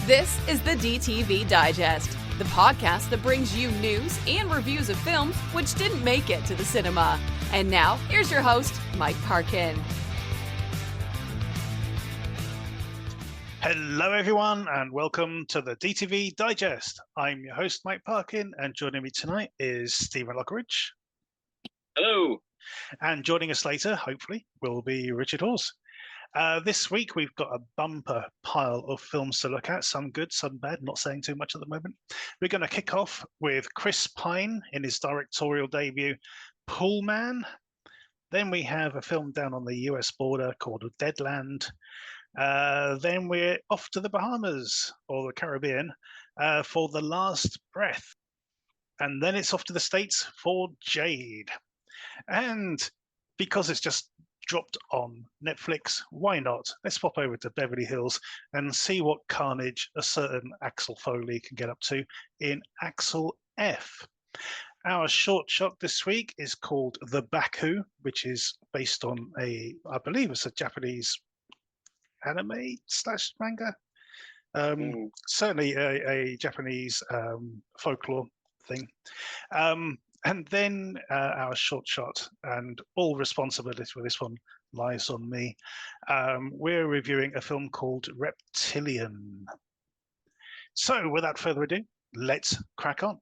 This is the DTV Digest, the podcast that brings you news and reviews of films which didn't make it to the cinema. And now, here's your host, Mike Parkin. Hello, everyone, and welcome to the DTV Digest. I'm your host, Mike Parkin, and joining me tonight is Stephen Lockridge. Hello. And joining us later, hopefully, will be Richard Hawes. This week, we've got a bumper pile of films to look at, some good, some bad, not saying too much at the moment. We're going to kick off with Chris Pine in his directorial debut, Poolman. Then we have a film down on the US border called Deadland. Then we're off to the Bahamas or the Caribbean for The Last Breath. And then it's off to the States for Jade. And because it's just dropped on Netflix, why not? Let's pop over to Beverly Hills and see what carnage a certain Axel Foley can get up to in Axel F. Our short shot this week is called The Baku, which is based on I believe it's a Japanese anime / manga. Certainly a Japanese folklore thing. And then our short shot, and all responsibility for this one lies on me. We're reviewing a film called Reptilian. So without further ado, let's crack on.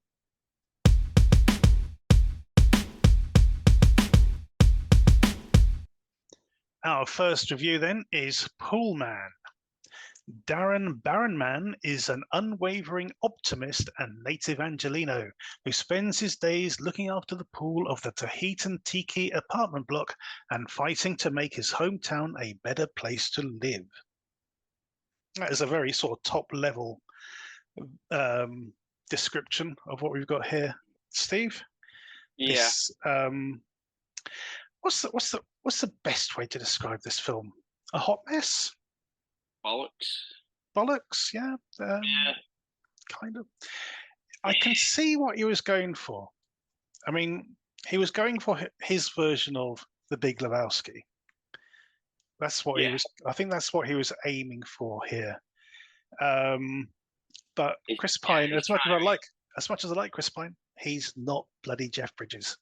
Our first review then is Poolman. Darren Barronman is an unwavering optimist and native Angelino who spends his days looking after the pool of the Tahitian Tiki apartment block and fighting to make his hometown a better place to live. That is a very sort of top level description of what we've got here, Steve. Yeah. This, what's the best way to describe this film? A hot mess? Bollocks, yeah. Kind of. I can see what he was going for. I mean, he was going for his version of The Big Lebowski. That's what he was. I think that's what he was aiming for here. But Chris Pine, as much as I like Chris Pine, he's not bloody Jeff Bridges,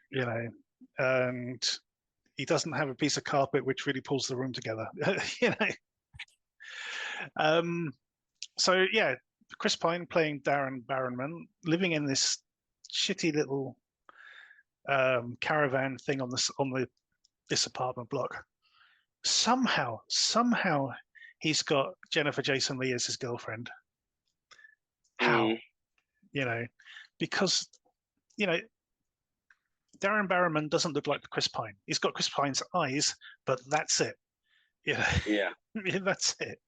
you know, and he doesn't have a piece of carpet which really pulls the room together, you know. So yeah, Chris Pine playing Darren Barronman, living in this shitty little caravan thing on this apartment block. Somehow he's got Jennifer Jason Leigh as his girlfriend. How? You know, because you know, Darren Barronman doesn't look like Chris Pine. He's got Chris Pine's eyes, but that's it. You know? Yeah. That's it.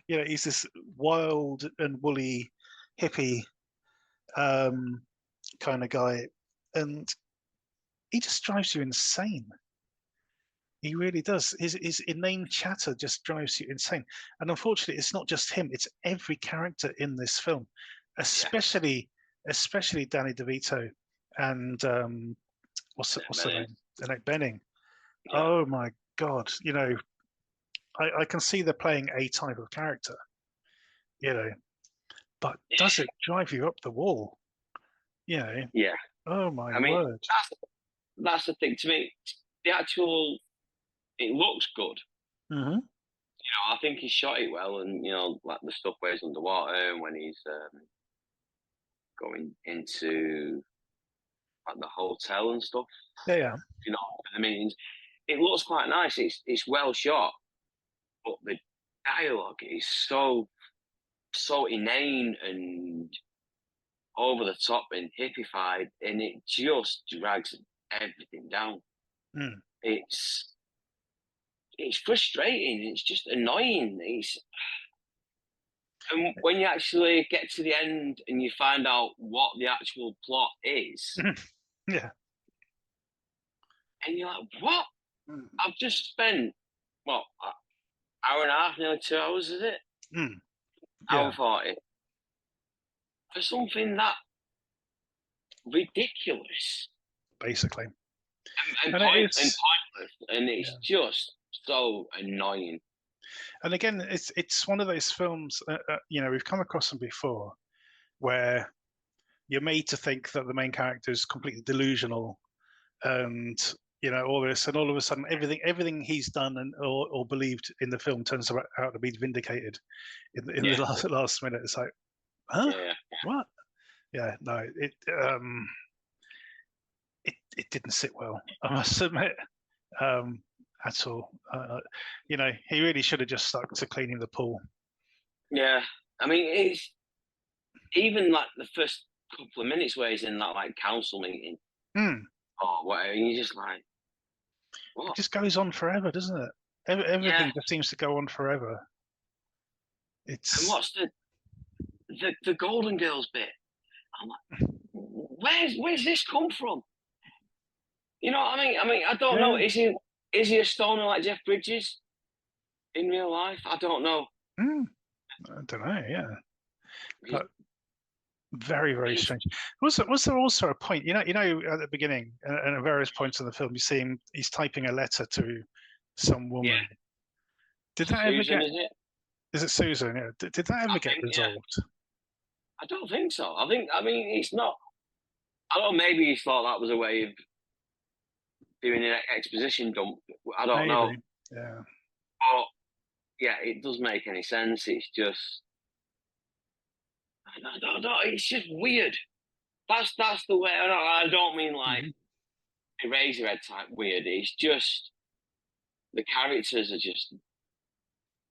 You know, he's this wild and woolly hippie kind of guy, and he just drives you insane. He really does. His inane chatter just drives you insane. And unfortunately, it's not just him; it's every character in this film, especially Danny DeVito and what's the name? Annette Bening. Yeah. Oh my God! You know. I can see they're playing a type of character, you know, but does it drive you up the wall? You know? Yeah. Oh my word. That's the thing. To me, it looks good. Mm-hmm. You know, I think he shot it well, and you know, like the stuff where he's underwater and when he's going into like the hotel and stuff. Yeah. You know, I mean, it looks quite nice. It's well shot. But the dialogue is so inane and over the top and hippified, and it just drags everything down. It's frustrating. It's just annoying. And when you actually get to the end and you find out what the actual plot is, yeah, and you're like, what? I've just spent hour and a half, nearly 2 hours, is it? Yeah. Hour 40. For something that ridiculous. Basically. And pointless. And it's just so annoying. And again, it's one of those films. We've come across them before, where you're made to think that the main character is completely delusional, and all this, and all of a sudden, everything he's done or believed in the film turns out to be vindicated in the last minute. It's like, huh? Yeah. What? Yeah, no, it didn't sit well, I must admit, at all. He really should have just stuck to cleaning the pool. Yeah, I mean, it's even like the first couple of minutes where he's in that like council meeting or whatever, and you're just like, what? It just goes on forever, doesn't it? Everything just seems to go on forever. And what's the Golden Girls bit? I'm like, where's this come from? You know what I mean? I mean, I don't know. Is he a stoner like Jeff Bridges in real life? I don't know. I don't know. Yeah, but very, very strange. Was there also a point? At the beginning and at various points in the film, you see him. He's typing a letter to some woman. Yeah. Did that Susan, ever get? Is it Susan? Yeah. Did that ever get resolved? Yeah. I don't think so. I mean, it's not. I don't know. Maybe he thought that was a way of doing an exposition dump. I don't know. Yeah. But yeah, it doesn't make any sense. It's just. No, it's just weird. That's the way. I don't mean like Eraserhead type weird. It's just the characters are just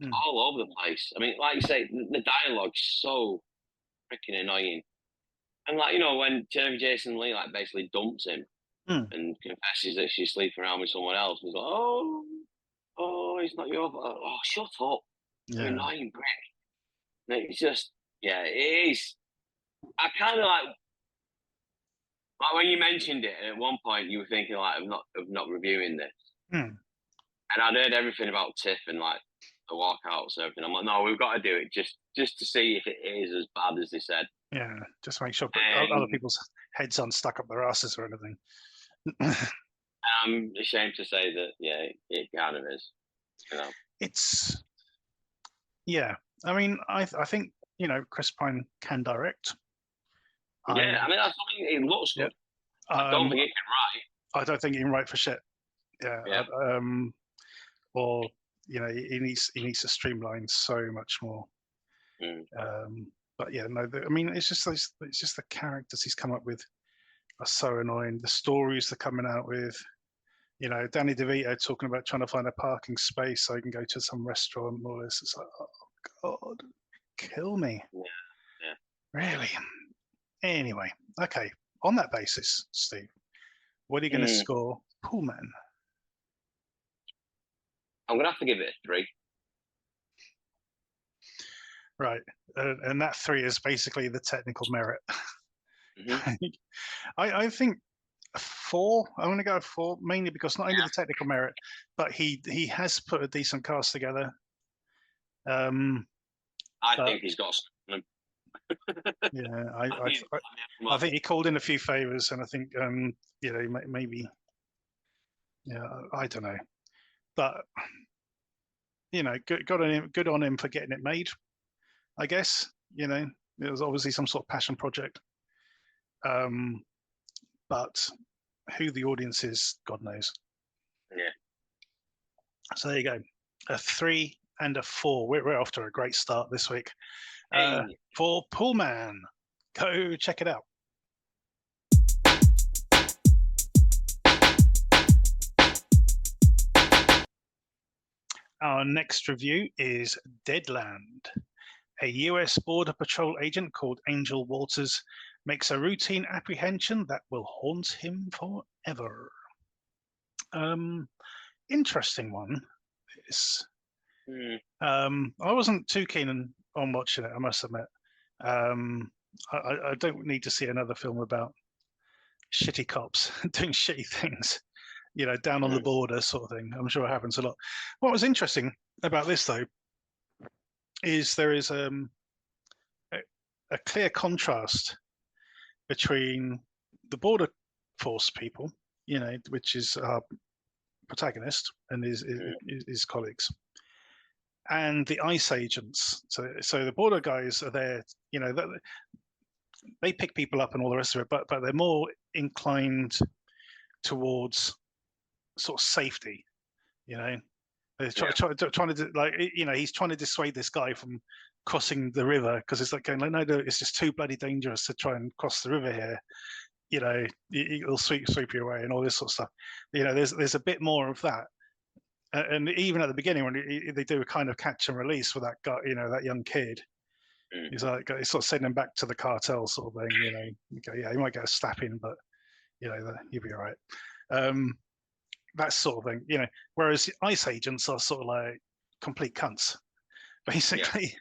all over the place. I mean, like you say, the dialogue's so freaking annoying. And like when Jennifer Jason Leigh like basically dumps him and confesses that she's sleeping around with someone else, and he's like, oh, it's not your fault. Oh, shut up, you annoying prick. And it's just. Yeah, it is. I kind of like when you mentioned it. At one point, you were thinking like of not reviewing this, and I'd heard everything about Tiff and like the walkouts and everything. I'm like, no, we've got to do it just to see if it is as bad as they said. Yeah, just make sure other people's heads aren't stuck up their asses or anything. I'm ashamed to say that. Yeah, it kind of is. It's. Yeah, I mean, I think. Chris Pine can direct. Yeah, I mean, that's something. It looks good. I don't think he can write. I don't think he can write for shit. Yeah. Or he needs to streamline so much more. But yeah, no. I mean, it's just the characters he's come up with are so annoying. The stories they're coming out with. Danny DeVito talking about trying to find a parking space so he can go to some restaurant and all this. It's like, oh God. Kill me. Yeah. Really? Anyway, okay. On that basis, Steve, what are you going to score Poolman? I'm going to have to give it a 3. Right. And that 3 is basically the technical merit. I think 4. I'm going to go 4, mainly because not only the technical merit, but he has put a decent cast together. I think he's got. Yeah, I think he called in a few favors, and I think maybe, I don't know, but good on him for getting it made. I guess it was obviously some sort of passion project, but who the audience is, God knows. Yeah. So there you go, a 3 and a 4. We're off to a great start this week. For Poolman, go check it out. Our next review is Deadland. A US Border Patrol agent called Angel Walters makes a routine apprehension that will haunt him forever. Interesting one. I wasn't too keen on watching it, I must admit. I don't need to see another film about shitty cops doing shitty things, down on the border sort of thing. I'm sure it happens a lot. What was interesting about this, though, is there is a clear contrast between the border force people, which is our protagonist and his colleagues, and the ICE agents. So the border guys are there. They pick people up and all the rest of it, but they're more inclined towards sort of safety. They're trying to do, like, he's trying to dissuade this guy from crossing the river because it's like going like, no, it's just too bloody dangerous to try and cross the river here. It'll sweep you away and all this sort of stuff. There's a bit more of that. And even at the beginning, when they do a kind of catch and release with that guy, that young kid, he's like, he's sort of sending him back to the cartel sort of thing. Yeah, he might get a slapping, but you'll be all right. That sort of thing. Whereas ICE agents are sort of like complete cunts, basically.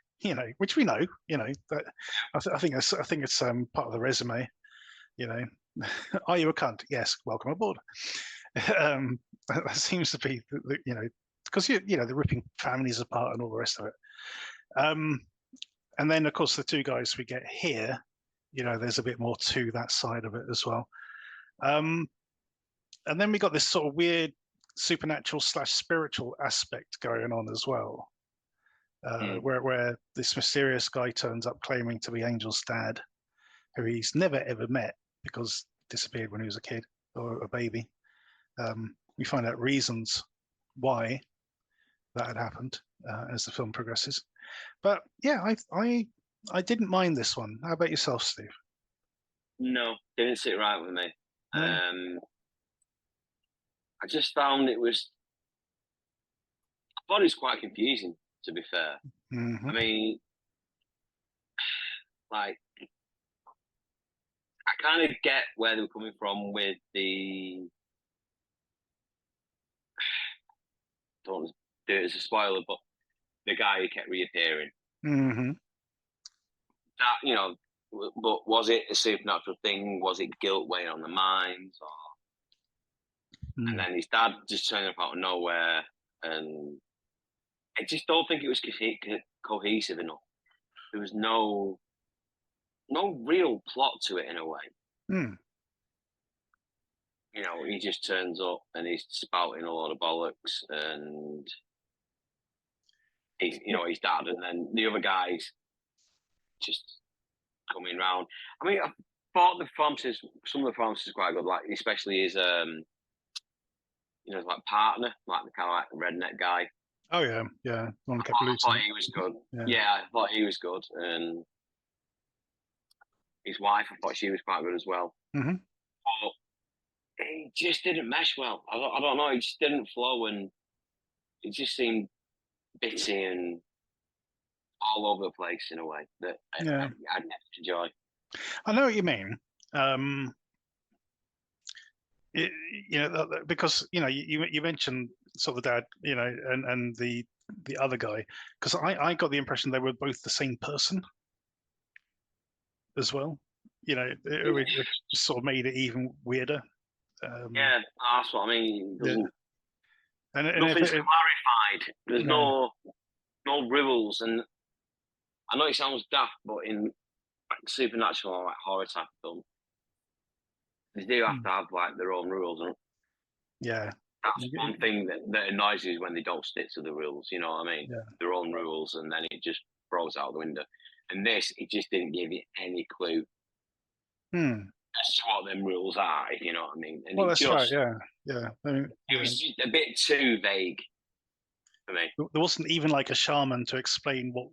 Which we know. That I think it's part of the resume. Are you a cunt? Yes, welcome aboard. That seems to be because they're ripping families apart and all the rest of it. And then of course the two guys we get here, there's a bit more to that side of it as well. And then we got this sort of weird supernatural / spiritual aspect going on as well, where this mysterious guy turns up claiming to be Angel's dad, who he's never ever met because disappeared when he was a kid or a baby. We find out reasons why that had happened as the film progresses. But yeah, I didn't mind this one. How about yourself, Steve? No, didn't sit right with me. No? I just found I thought it was quite confusing, to be fair. Mm-hmm. I mean, like, I kind of get where they were coming from with the. Don't want to do it as a spoiler, but the guy who kept reappearing. Mm-hmm. That, but was it a supernatural thing? Was it guilt weighing on the minds? And then his dad just turned up out of nowhere, and I just don't think it was cohesive enough. There was no real plot to it in a way. He just turns up and he's spouting a lot of bollocks, and he's his dad, and then the other guys just coming round. I mean, I thought some of the performances quite good, like especially his like partner, like the kind of like redneck guy. Oh yeah. One kept I losing. thought he was good. Yeah, I thought he was good, and his wife, I thought she was quite good as well. Mm-hmm. But it just didn't mesh well. I don't know. It just didn't flow, and it just seemed bitty and all over the place in a way that I'd never enjoy. I know what you mean. Because you mentioned sort of the dad, and the other guy, because I got the impression they were both the same person as well. It just sort of made it even weirder. Yeah, that's what I mean. And nothing's clarified. There's no rules, and I know it sounds daft, but in supernatural or like horror type film, they do have to have like their own rules. And that's one thing that annoys you is when they don't stick to the rules. You know what I mean? Yeah. Their own rules, and then it just throws out the window. And this, it just didn't give you any clue as to what them rules are. If you know what I mean? And that's right. Yeah. I mean, it was just a bit too vague for me. There wasn't even like a shaman to explain what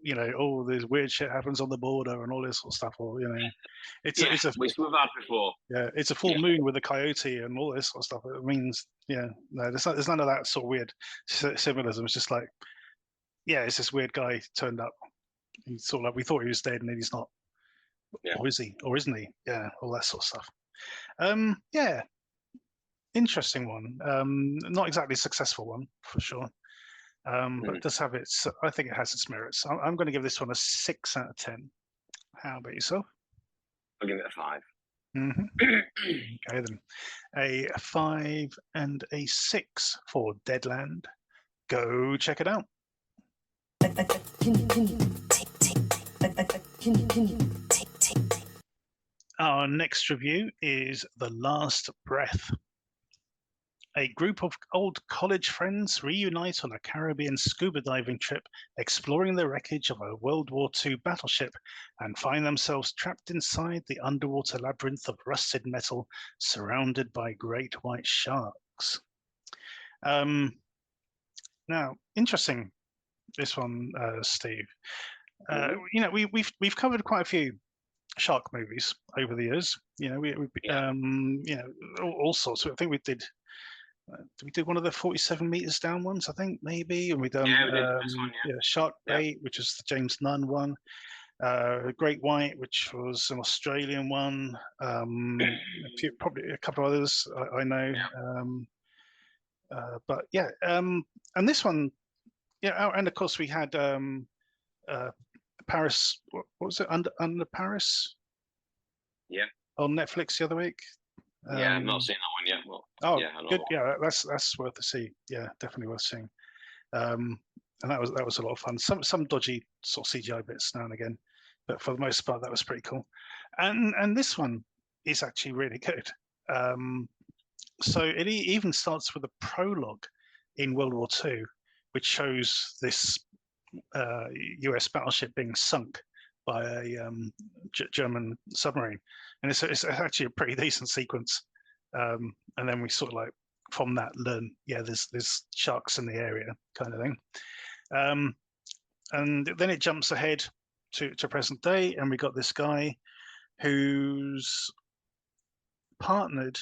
there's weird shit happens on the border and all this sort of stuff, or it's which we've had before. Yeah, it's a full moon with a coyote and all this sort of stuff. It means there's none of that sort of weird symbolism. It's just like it's this weird guy turned up. He's sort of like we thought he was dead and then he's not. Or is he? Or isn't he? Yeah, all that sort of stuff. Interesting one. Not exactly a successful one for sure. But it does have its. I think it has its merits. I'm going to give this one a 6 out of 10. How about yourself? I'll give it a 5. Mm-hmm. Okay then, a 5 and a 6 for Deadland. Go check it out. Our next review is The Last Breath, A group of old college friends reunite on a Caribbean scuba diving trip, exploring the wreckage of a World War II battleship, and find themselves trapped inside the underwater labyrinth of rusted metal, surrounded by great white sharks. Now, interesting, this one, Steve. You know, we've covered quite a few shark movies over the years. You know, you know, all sorts. I think we did one of the 47 meters down ones, I think, maybe, and we done Yeah, we did this one, Shark Bait, which was the James Nunn one, Great White, which was an Australian one, probably a couple of others I know, but yeah, and this one, yeah, and of course we had Paris. What was it? Under Paris? Yeah. On Netflix the other week. Yeah, I've not seen that one yet. Well, oh, yeah, good. Yeah, that's worth a see. Yeah, definitely worth seeing. And that was a lot of fun. Some dodgy sort of CGI bits now and again, but for the most part, that was pretty cool. And this one is actually really good. So it even starts with a prologue in World War II, which shows this US battleship being sunk by a German submarine, and it's actually a pretty decent sequence. And then we sort of like from that learn, yeah, there's sharks in the area, kind of thing. And then it jumps ahead to present day, and we got this guy who's partnered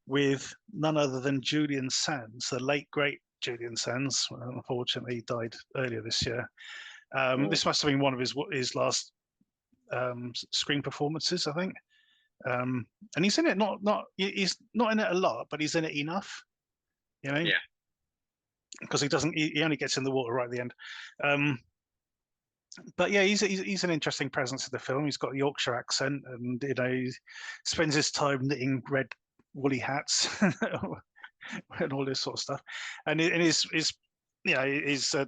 with none other than Julian Sands, the late great Julian Sands. Unfortunately, died earlier this year. This must have been one of his last screen performances, I think. And he's in it he's not in it a lot, but he's in it enough, you know. Yeah. Because he only gets in the water right at the end. But yeah, he's an interesting presence in the film. He's got a Yorkshire accent, and you know, he spends his time knitting red woolly hats and all this sort of stuff. And his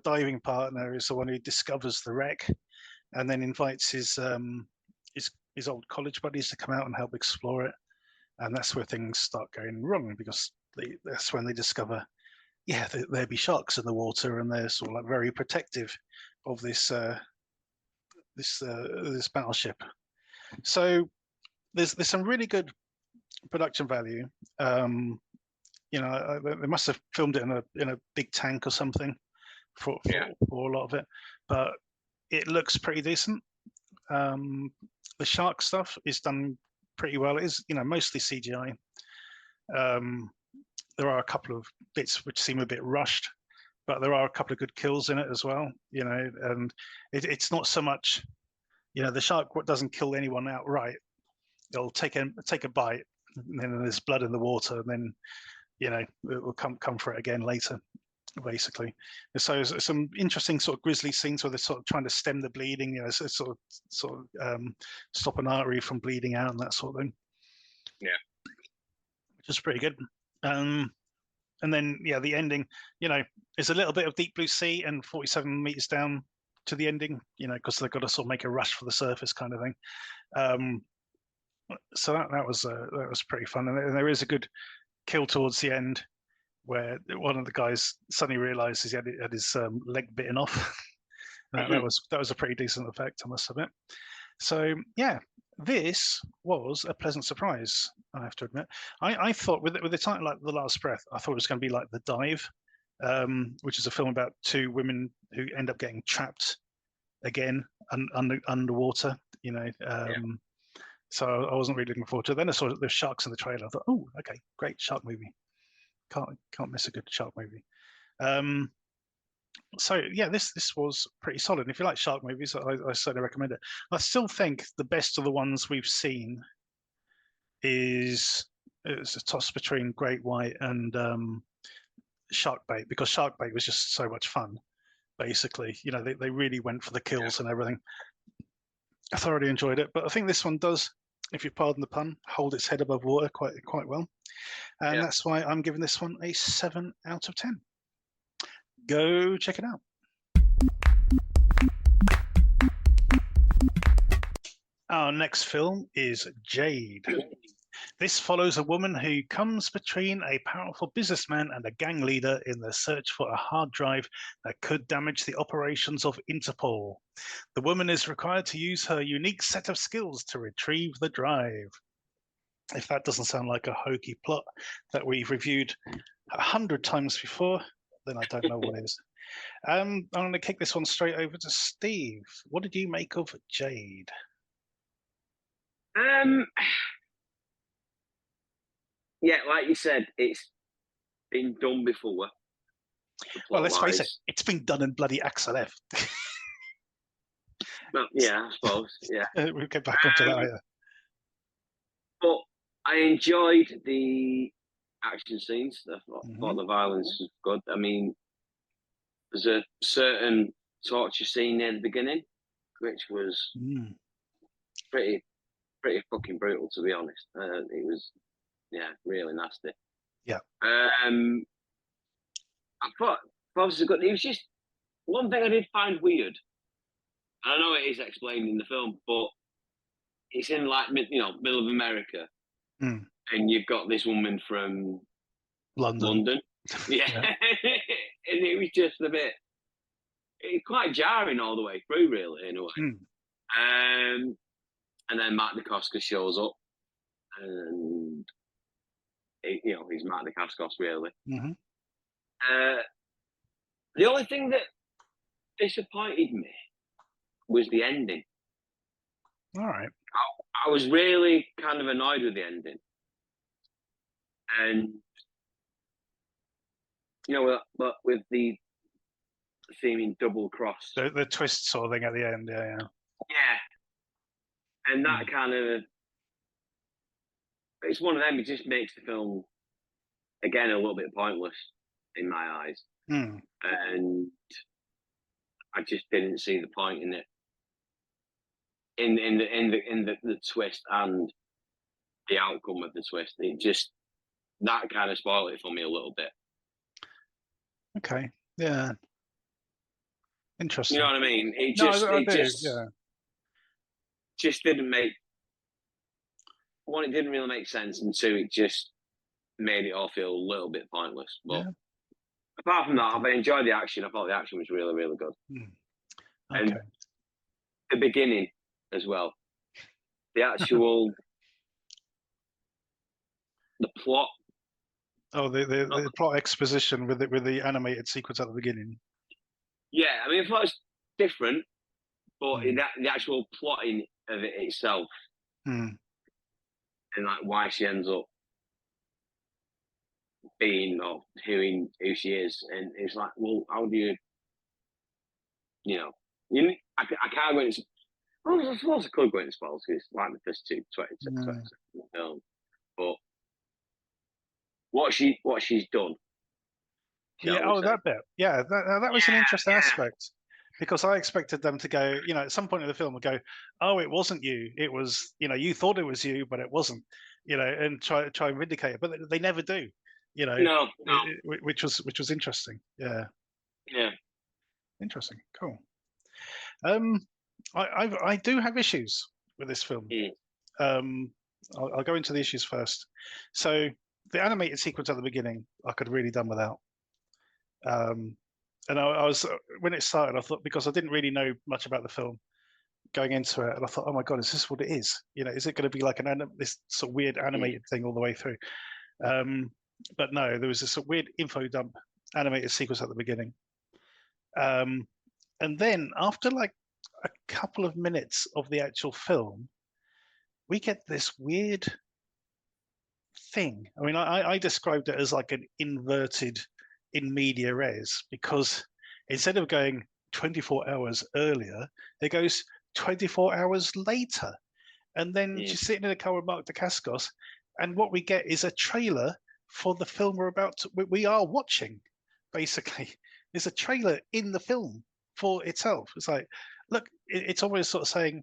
diving partner is the one who discovers the wreck, and then invites his old college buddies to come out and help explore it. And that's where things start going wrong, because that's when they discover, yeah, there be sharks in the water, and they're sort of like very protective of this this battleship. So there's some really good production value. You know, they must have filmed it in a big tank or something for a lot of it, but it looks pretty decent. The shark stuff is done pretty well. It is, you know, mostly CGI. There are a couple of bits which seem a bit rushed, but there are a couple of good kills in it as well, you know. And it's not so much, you know, the shark doesn't kill anyone outright. It'll take a bite, and then there's blood in the water, and then, you know, it will come for it again later, basically. So some interesting sort of grisly scenes where they're sort of trying to stem the bleeding, you know, sort of stop an artery from bleeding out and that sort of thing. Yeah, which is pretty good. And then, yeah, the ending, you know, is a little bit of Deep Blue Sea and 47 meters down to the ending, you know, because they've got to sort of make a rush for the surface, kind of thing. So that was pretty fun, and there is a good kill towards the end where one of the guys suddenly realizes he had his leg bitten off. that was a pretty decent effect, I must admit. So yeah, this was a pleasant surprise, I have to admit. I thought with the title like The Last Breath, I thought it was going to be like The Dive, which is a film about two women who end up getting trapped again underwater, you know. So I wasn't really looking forward to it. Then I saw the sharks in the trailer. I thought, oh, okay, great shark movie. Can't miss a good shark movie. So yeah, this was pretty solid. And if you like shark movies, I certainly recommend it. I still think the best of the ones we've seen is a toss between Great White and Shark Bait, because Shark Bait was just so much fun. Basically, you know, they really went for the kills and everything. I thoroughly enjoyed it, but I think this one does, if you pardon the pun, hold its head above water quite well, and that's why I'm giving this one a 7 out of 10. Go check it out. Our next film is Jade. This follows a woman who comes between a powerful businessman and a gang leader in their search for a hard drive that could damage the operations of Interpol. The woman is required to use her unique set of skills to retrieve the drive. If that doesn't sound like a hokey plot that we've reviewed 100 times before, then I don't know what is. I'm going to kick this one straight over to Steve. What did you make of Jade? Yeah, like you said, it's been done before. Well, let's face it, it's been done in bloody Axel F. Well, yeah, I suppose. Yeah. We'll get back onto that later. But I enjoyed the action scenes. I thought the violence was good. I mean, there's a certain torture scene near the beginning, which was pretty fucking brutal, to be honest. It was, really nasty. Yeah. I thought it was good. It was just one thing I did find weird. I know it is explained in the film, but it's in middle of America, and you've got this woman from London. Yeah. And it was just a bit. It's quite jarring all the way through, really, in a way. And then Mark Dacascos shows up, and he's Mark Dacascos, really. The only thing that disappointed me was the ending. All right. I was really kind of annoyed with the ending, and but with the seeming double cross, the twist sort of thing at the end, yeah. And that kind of, it's one of them. It just makes the film again a little bit pointless in my eyes, and I just didn't see the point in it. In the twist and the outcome of the twist, it just that kind of spoiled it for me a little bit. Okay, yeah, interesting. You know what I mean? It just didn't make. One, it didn't really make sense, and two, it just made it all feel a little bit pointless. But apart from that, I enjoyed the action. I thought the action was really, really good. Okay. And the beginning as well, the actual the plot. Oh, the plot exposition with the animated sequence at the beginning. Yeah, I mean, I thought it was different, but the actual plotting of it itself, and like why she ends up being or who she is, and it's like, well, how do you, I can't go into. Well, I suppose I could go into spoilers because it's like the first 20 seconds of the film, but what she's done. That bit. Yeah, that was an interesting aspect, because I expected them to go, at some point in the film, would go, oh, it wasn't you. It was, you thought it was you, but it wasn't, and try and vindicate it. But they never do, No. Which was interesting. Yeah. Yeah. Interesting. Cool. I do have issues with this film. I'll go into the issues first. So the animated sequence at the beginning, I could have really done without. And I was, when it started, I thought, because I didn't really know much about the film going into it, and I thought, oh my god, is this what it is? Is it going to be like this sort of weird animated thing all the way through? But no, there was this sort of weird info dump animated sequence at the beginning. And then after like a couple of minutes of the actual film, we get this weird thing. I mean, I described it as like an inverted in media res, because instead of going 24 hours earlier, it goes 24 hours later. And then she's sitting in a car with Mark Dacascos, and what we get is a trailer for the film we are watching, basically. There's a trailer in the film for itself. It's like, look, it's almost sort of saying,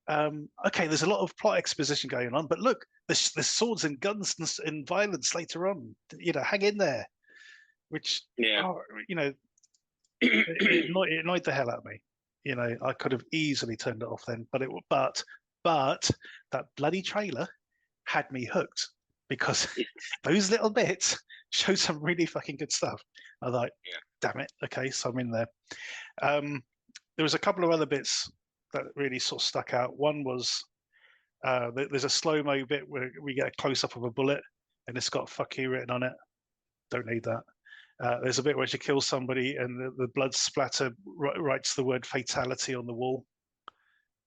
okay, there's a lot of plot exposition going on, but look, there's swords and guns and violence later on. Hang in there. Which, it annoyed the hell out of me. I could have easily turned it off then, but that bloody trailer had me hooked because those little bits showed some really fucking good stuff. I was like, damn it, okay, so I'm in there. There was a couple of other bits that really sort of stuck out. One was there's a slow-mo bit where we get a close-up of a bullet and it's got "fuck you" written on it. Don't need that. There's a bit where she kills somebody and the blood splatter writes the word "fatality" on the wall.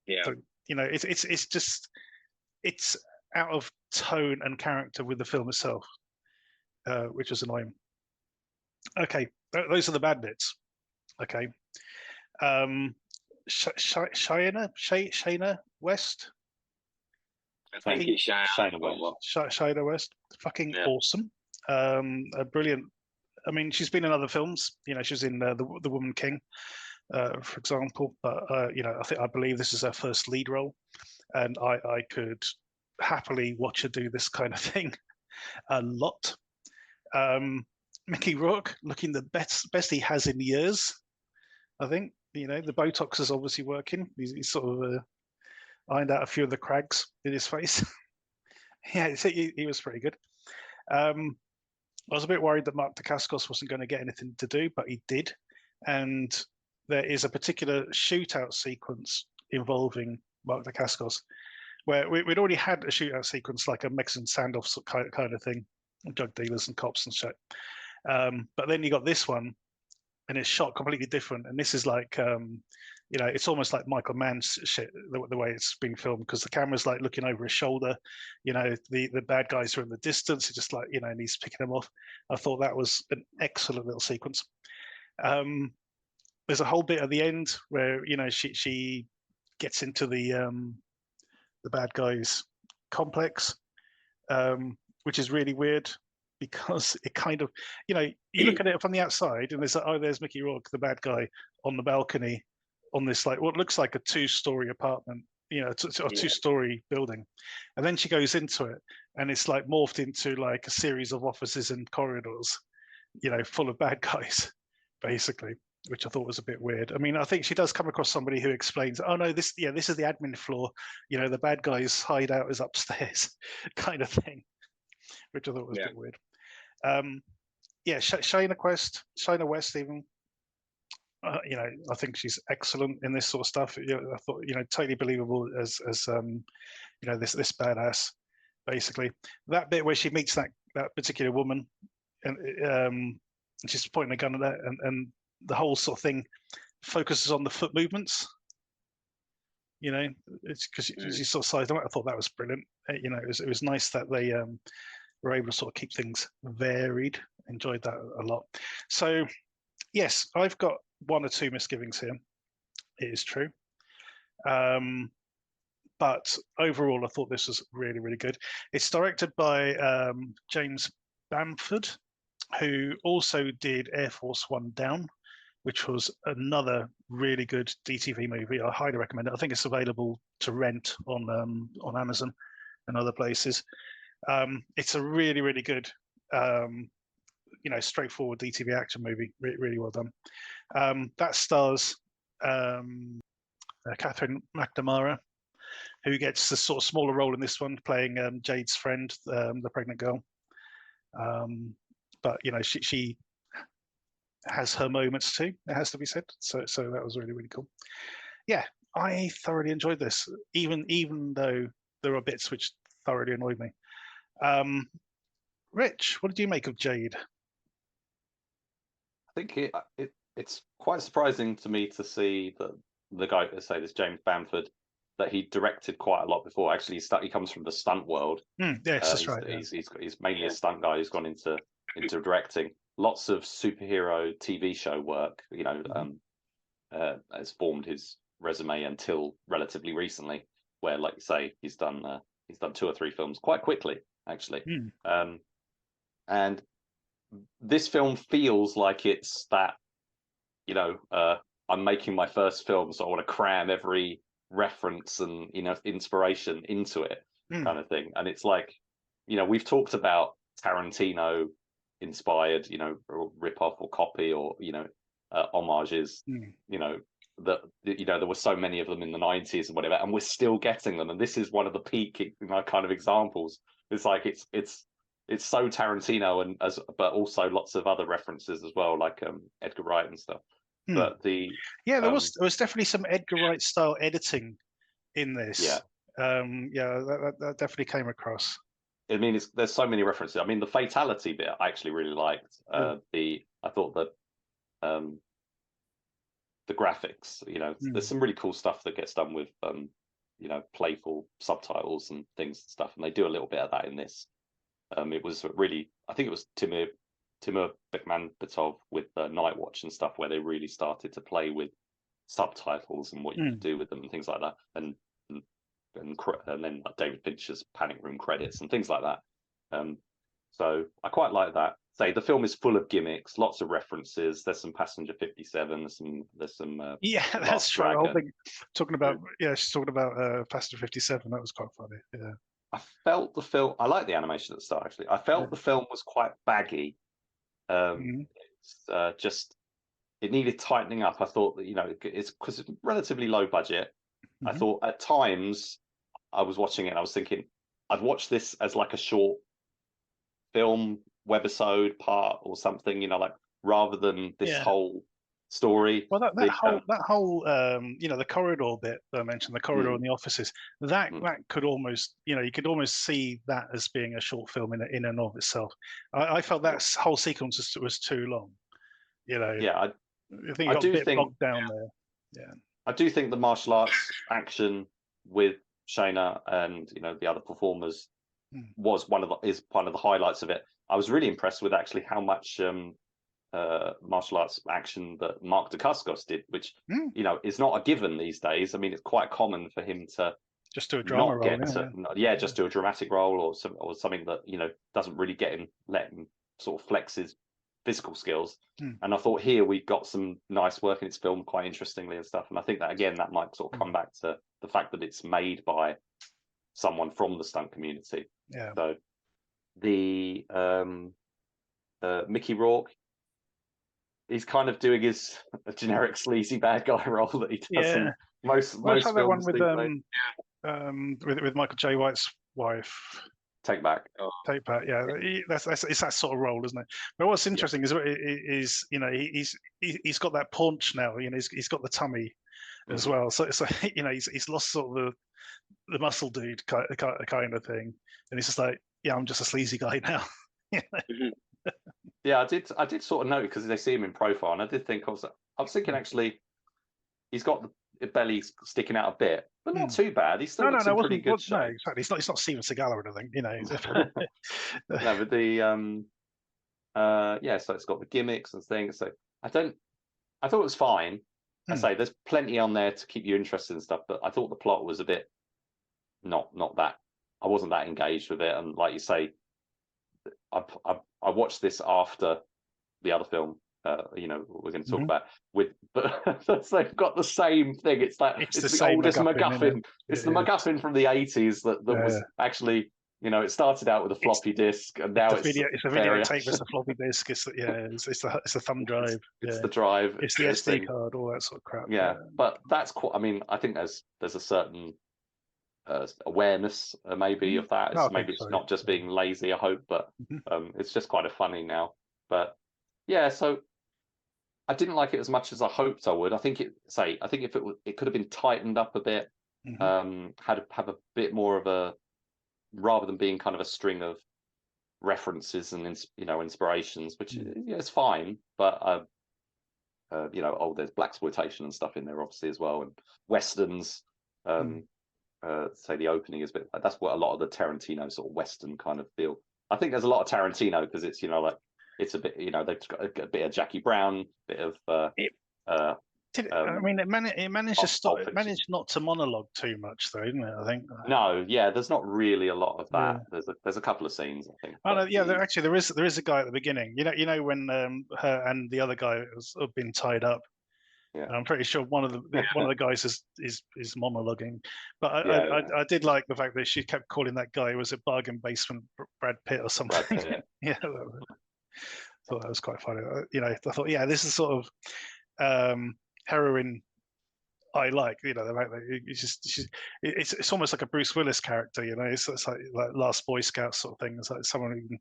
Yeah. So, it's just it's out of tone and character with the film itself, which was annoying. Okay, those are the bad bits. Okay. Shaina West. I think it's Shaina West. Shaina West, fucking awesome. A brilliant. I mean, she's been in other films. She was in the Woman King, for example. But I believe this is her first lead role, and I could happily watch her do this kind of thing a lot. Mickey Rourke looking the best he has in years. I think the Botox is obviously working. He's sort of ironed out a few of the cracks in his face. Yeah, he was pretty good. I was a bit worried that Mark Dacascos wasn't going to get anything to do, but he did. And there is a particular shootout sequence involving Mark Dacascos, where we'd already had a shootout sequence like a Mexican standoff kind of thing, drug dealers and cops and shit. But then you got this one, and it's shot completely different. And this is like, it's almost like Michael Mann's shit, the way it's being filmed, because the camera's like looking over his shoulder. The bad guys are in the distance. It's just like, and he's picking them off. I thought that was an excellent little sequence. There's a whole bit at the end where, she gets into the bad guys' complex, which is really weird. Because it kind of, you look at it from the outside and there's there's Mickey Rourke, the bad guy, on the balcony on this like what looks like a 2-story apartment, a 2-story building, and then she goes into it and it's like morphed into like a series of offices and corridors, full of bad guys, basically, which I thought was a bit weird. I mean, I think she does come across somebody who explains, oh no, this is the admin floor, the bad guys' hideout is upstairs, kind of thing, which I thought was a bit weird. Shaina West, even. I think she's excellent in this sort of stuff. I thought, totally believable as this badass, basically. That bit where she meets that particular woman, and she's pointing a gun at that, and the whole sort of thing focuses on the foot movements. It's because she sort of sized them out. I thought that was brilliant. It was nice that they were able to sort of keep things varied. Enjoyed that a lot. So, yes, I've got one or two misgivings here. It is true. But overall, I thought this was really, really good. It's directed by James Bamford, who also did Airforce One Down, which was another really good DTV movie. I highly recommend it. I think it's available to rent on Amazon and other places. It's a really, really good, straightforward DTV action movie. Really well done. That stars Catherine McNamara, who gets a sort of smaller role in this one, playing Jade's friend, the pregnant girl. But she has her moments too. It has to be said. So that was really, really cool. Yeah, I thoroughly enjoyed this, even though there are bits which thoroughly annoyed me. Rich, what did you make of Jade? I think it's quite surprising to me to see that the guy, let's say this James Bamford, that he directed quite a lot before. Actually, he comes from the stunt world. Yes, that's right. He's mainly a stunt guy who's gone into directing. Lots of superhero TV show work. Has formed his resume until relatively recently, where, like you say, he's done 2 or 3 films quite quickly, actually. And this film feels like it's that, I'm making my first film, so I want to cram every reference and inspiration into it, kind of thing. And it's like, we've talked about Tarantino inspired, rip off or copy or homages, that there were so many of them in the 90s and whatever, and we're still getting them. And this is one of the peak kind of examples. It's like it's so Tarantino, but also lots of other references as well, like Edgar Wright and stuff. But there was definitely some Edgar Wright style editing in this. Yeah. That definitely came across. I mean, there's so many references. I mean, the fatality bit I actually really liked. I thought that the graphics, there's some really cool stuff that gets done with playful subtitles and things and stuff, and they do a little bit of that in this. It was really, I think it was Timur Bekmambetov with Night Watch and stuff, where they really started to play with subtitles and what you could do with them and things like that, and then like David Fincher's Panic Room credits and things like that. So I quite like that. Say the film is full of gimmicks, lots of references. There's some Passenger 57. There's some. That's true. The whole thing talking about she's talking about Passenger 57. That was quite funny. Yeah. I felt the film. I like the animation at the start. Actually, I felt the film was quite baggy. It's just it needed tightening up. I thought that it's because it's relatively low budget. I thought at times I was watching it and I was thinking I'd watch this as like a short film webisode part or something, like rather than this whole story. Well, that whole the corridor bit that I mentioned, the corridor in the offices, that could almost you could almost see that as being a short film in and of itself. I felt that whole sequence was too long. I think it got a bit bogged down there. Yeah, I do think the martial arts action with Shaina and the other performers was one of the highlights of it. I was really impressed with actually how much martial arts action that Mark Dacascos did, which is not a given these days. I mean, it's quite common for him to just do a drama role, just do a dramatic role or something that doesn't really let him sort of flex his physical skills. And I thought here we got some nice work in its film quite interestingly and stuff. And I think that again that might sort of come back to the fact that it's made by someone from the stunt community. Yeah. So the Mickey Rourke, he's kind of doing his generic sleazy bad guy role that he does in most films. That one with Michael J. White's wife. Take Back. Take Back, yeah. It's that sort of role, isn't it? But what's interesting is he's got that paunch now. He's got the tummy as well. So he's lost sort of the muscle dude kind of thing, and he's just like, I'm just a sleazy guy now. Yeah, I did sort of know because they see him in profile, and I did think I was thinking actually, he's got the belly sticking out a bit, but not too bad. He's still in pretty good shape. No, exactly. He's not Steven Seagal or anything, No, but the so it's got the gimmicks and things. So I thought it was fine. I say there's plenty on there to keep you interested in stuff, but I thought the plot was a bit not that. I wasn't that engaged with it, and like you say, I watched this after the other film. We're going to talk about but they've got the same thing. It's like it's the oldest MacGuffin. It's the MacGuffin from the 80s that was actually. It started out with a floppy disk, and now it's a videotape. It's a floppy disk. It's a thumb drive. It's the drive. It's the SD card. All that sort of crap. Yeah, but that's quite. I mean, I think there's a certain awareness maybe of that. Maybe it's not just being lazy. I hope, but it's just kind of funny now. But yeah, so I didn't like it as much as I hoped I would. I think if it could have been tightened up a bit, have a bit more of a. Rather than being kind of a string of references and inspirations, which is fine, but there's blaxploitation and stuff in there obviously as well, and westerns. Say the opening is a bit. That's what a lot of the Tarantino sort of western kind of feel. I think there's a lot of Tarantino because it's like it's a bit they've got a bit of Jackie Brown, bit of. It managed to stop. It managed not to monologue too much, though, didn't it? I think. No, there's not really a lot of that. Yeah. There's a couple of scenes, I think. Oh no, yeah. There is a guy at the beginning. When her and the other guy have been tied up. Yeah. I'm pretty sure one of the guys is monologuing, but I did like the fact that she kept calling that guy, was it Bargain Basement Brad Pitt or something? Brad Pitt, yeah. Thought that was quite funny. I thought, this is sort of. Heroin I like, the fact that it's almost like a Bruce Willis character, It's like Last Boy Scout sort of thing. It's like someone who can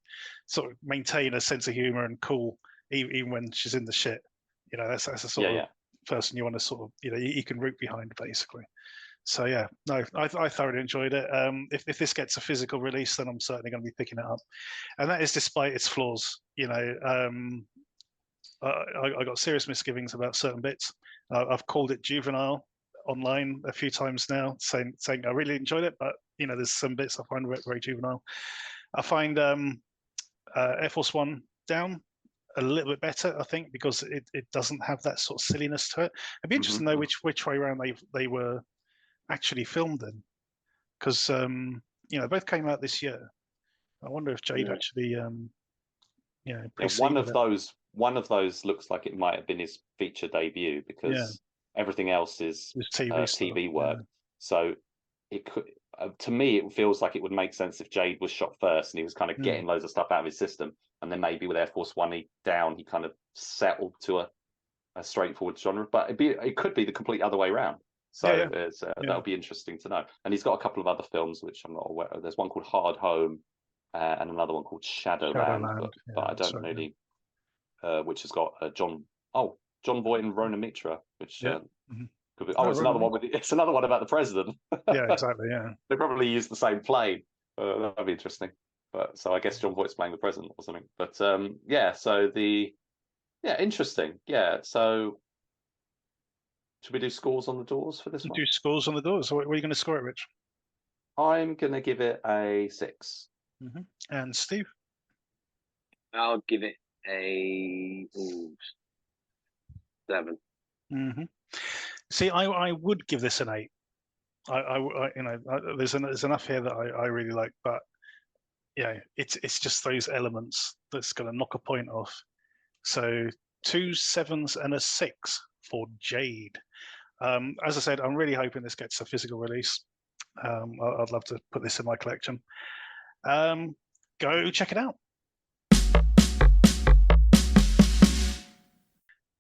sort of maintain a sense of humor and cool even when she's in the shit. That's the sort of person you want to sort of you can root behind basically. So yeah, no, I thoroughly enjoyed it. If this gets a physical release, then I'm certainly going to be picking it up, and that is despite its flaws. I got serious misgivings about certain bits. I've called it juvenile online a few times now, saying I really enjoyed it, but there's some bits I find very juvenile. I find Airforce One Down a little bit better, I think, because it doesn't have that sort of silliness to it. I'd be interested to know which way around they were actually filmed in, because they both came out this year. I wonder if Jade actually one of those looks like it might have been his feature debut, because everything else is TV work. So it could, to me, it feels like it would make sense if Jade was shot first and he was kind of getting loads of stuff out of his system, and then maybe with Airforce One Down he kind of settled to a straightforward genre. But it could be the complete other way around. So that'll be interesting to know. And he's got a couple of other films which I'm not aware of. There's one called Hard Home and another one called Shadowland, but I don't really. Which has got John Voight and Rona Mitra, which could be. It's another one it's another one about the president. Yeah, exactly. Yeah, they probably use the same plane. That'd be interesting. But so I guess John Voight's playing the president or something. But so interesting. Yeah, so should we do scores on the doors for this one? Do scores on the doors. So what are you going to score it, Rich? I'm going to give it a 6. And Steve? I'll give it a 7. See, I would give this an 8. There's enough here that I really like, but it's just those elements that's going to knock a point off. So 2 7s and a 6 for Jade. As I said, I'm really hoping this gets a physical release. I'd love to put this in my collection. Go check it out.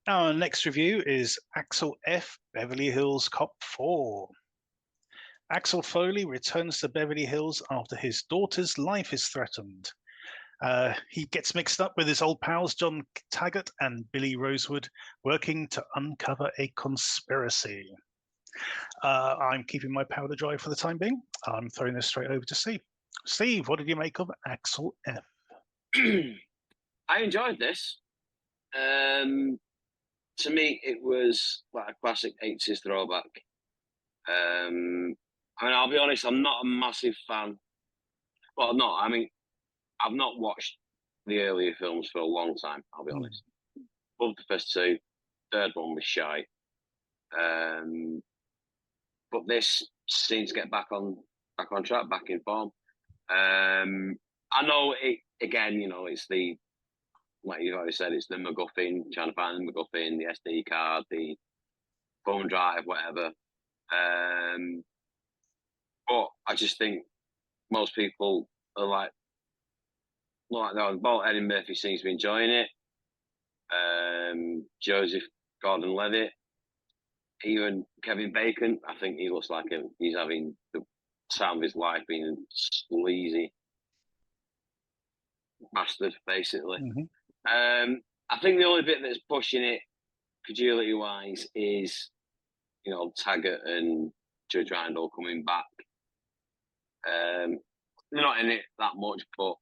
Our next review is Axel F. Beverly Hills Cop 4. Axel Foley returns to Beverly Hills after his daughter's life is threatened. He gets mixed up with his old pals John Taggart and Billy Rosewood, working to uncover a conspiracy. I'm keeping my powder dry for the time being. I'm throwing this straight over to Steve. Steve, what did you make of Axel F? I enjoyed this. To me, it was like a classic 80s throwback. I'll be honest, I'm not a massive fan. Well, no, I've not watched the earlier films for a long time, I'll be honest. Loved the first 2. Third one was shy. But this seems to get back on track, back in form. I know it again, it's the, like you already said, it's the MacGuffin, trying to find the MacGuffin, the SD card, the phone drive, whatever. But I just think most people are like both Eddie Murphy seems to be enjoying it. Joseph Gordon-Levitt, even Kevin Bacon, I think he looks like he's having the time of his life, being sleazy bastard, basically. I think the only bit that's pushing it, credulity-wise, is Taggart and Judge Randall coming back. They're not in it that much, but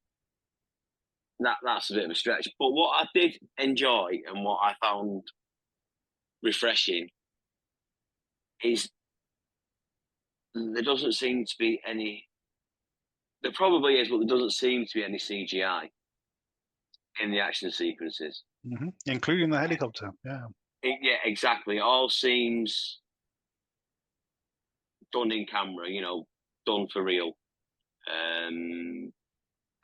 that's a bit of a stretch. But what I did enjoy and what I found refreshing is there doesn't seem to be any. There probably is, but there doesn't seem to be any CGI in the action sequences, including the helicopter. Yeah, exactly. It all seems done in camera, done for real.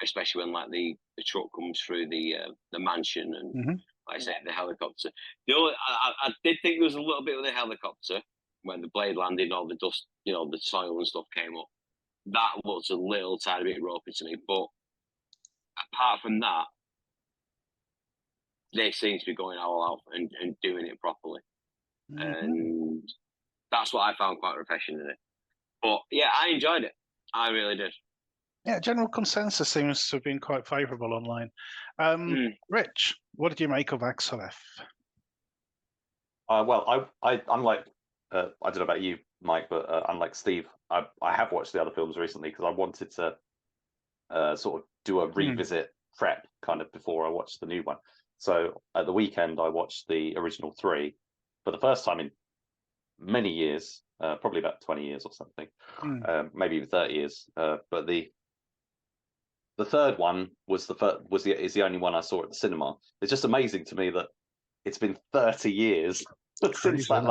Especially when like the truck comes through the mansion and like I said, the helicopter. I did think there was a little bit with the helicopter when the blade landed and all the dust, the soil and stuff came up. That looked a little tiny bit ropey to me, but apart from that, they seem to be going all out and doing it properly. And that's what I found quite refreshing in it. But yeah, I enjoyed it. I really did. Yeah, general consensus seems to have been quite favourable online. Rich, what did you make of Axel F? Well, I unlike I don't know about you, Mike, but unlike Steve, I have watched the other films recently because I wanted to sort of do a revisit prep kind of before I watched the new one. So at the weekend, I watched the original 3 for the first time in many years, probably about 20 years or something, maybe even 30 years. But the third one is the only one I saw at the cinema. It's just amazing to me that it's been 30 years since that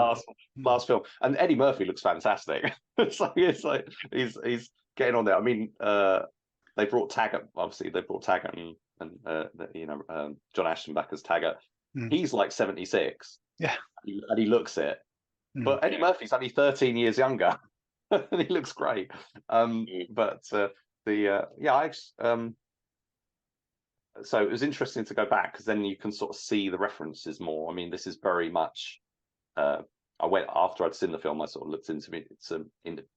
last film, and Eddie Murphy looks fantastic. It's like he's getting on there. I mean, they brought Taggart. Obviously, they brought Taggart and John Ashton back as Taggart. He's like 76. Yeah, and he looks it. But Eddie Murphy's only 13 years younger, and he looks great. So it was interesting to go back because then you can sort of see the references more. I mean, this is very much. I went after I'd seen the film. I sort of looked into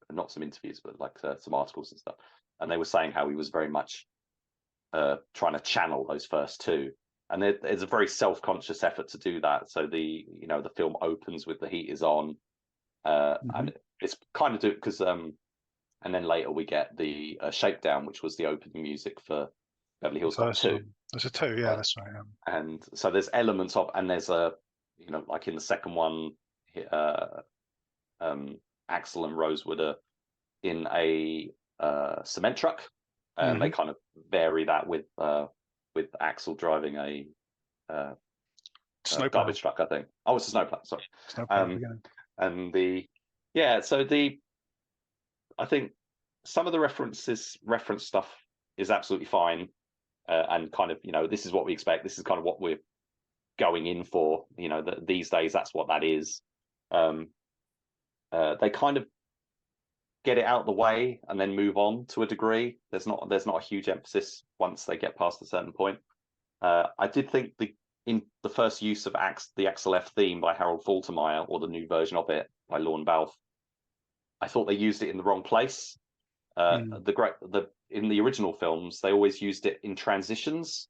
not some interviews, but like some articles and stuff, and they were saying how he was very much trying to channel those first 2. And there's a very self-conscious effort to do that. So the film opens with The Heat Is On, and it's kind of because and then later we get the Shakedown, which was the opening music for Beverly Hills Cop 2. There's a 2, yeah, that's right. And so there's elements of, and there's like in the second one, Axel and Rosewood are in a cement truck, and they kind of vary that with Axel driving a garbage truck, I think. Oh, it's a snowplow. Sorry. And I think some of the reference stuff is absolutely fine, and kind of this is what we expect. This is kind of what we're going in for. These days that's what that is. They kind of get it out of the way and then move on to a degree. There's not a huge emphasis once they get past a certain point. I did think in the first use of the Axel F theme by Harold Faltermeyer, or the new version of it by Lorne Balfe, I thought they used it in the wrong place. In the original films, they always used it in transitions.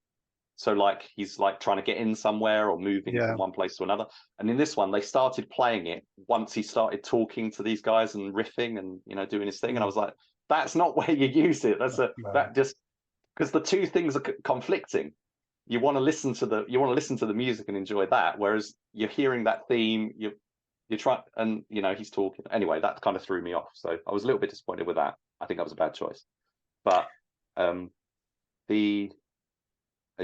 So like he's like trying to get in somewhere or moving from one place to another. And in this one, they started playing it once he started talking to these guys and riffing and doing his thing. And I was like, that's not where you use it. That just because the two things are conflicting. You want to listen to the music and enjoy that, whereas you're hearing that theme. You try and he's talking anyway. That kind of threw me off. So I was a little bit disappointed with that. I think that was a bad choice. But have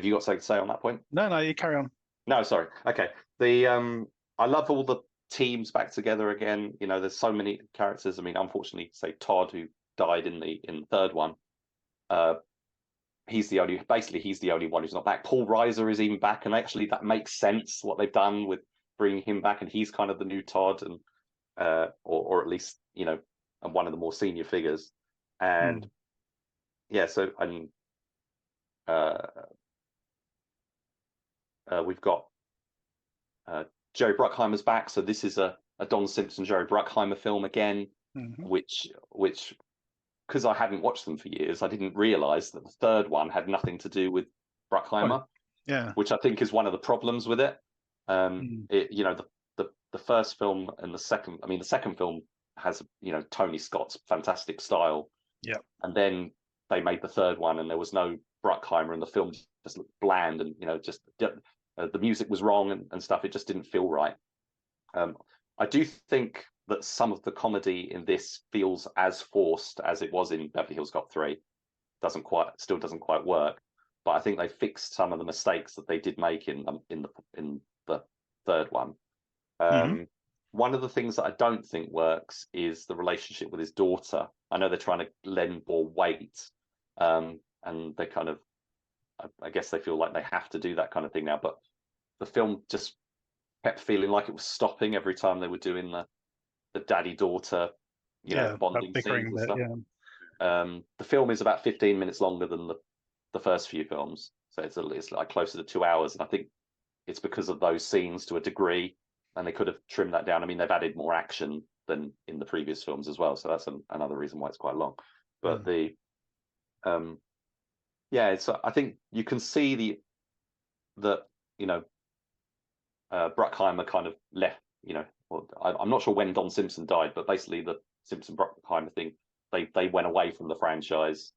you got something to say on that point? No, you carry on. No, sorry. Okay. I love all the teams back together again. There's so many characters. I mean, unfortunately, say Todd, who died in the third one, he's the only one who's not back. Paul Reiser is even back, and actually that makes sense what they've done with bringing him back, and he's kind of the new Todd, and or at least one of the more senior figures. And so we've got Jerry Bruckheimer's back, so this is a Don Simpson, Jerry Bruckheimer film again, which because I hadn't watched them for years, I didn't realise that the third one had nothing to do with Bruckheimer, which I think is one of the problems with it. The first film and the second film has Tony Scott's fantastic style, and then they made the third one and there was no Bruckheimer, and the film just looked bland, and the music was wrong and stuff. It just didn't feel right. I do think that some of the comedy in this feels as forced as it was in Beverly Hills Cop 3. Still doesn't quite work, but I think they fixed some of the mistakes that they did make in the third one. One of the things that I don't think works is the relationship with his daughter. I know they're trying to lend more weight, and they kind of, I guess they feel like they have to do that kind of thing now, but the film just kept feeling like it was stopping every time they were doing the daddy-daughter, bonding scenes and stuff. The film is about 15 minutes longer than the first few films, so it's like closer to 2 hours, and I think it's because of those scenes to a degree, and they could have trimmed that down. I mean, they've added more action than in the previous films as well. So that's another reason why it's quite long. But I think you can see that Bruckheimer kind of left. Well, I'm not sure when Don Simpson died, but basically the Simpson Bruckheimer thing, they went away from the franchise.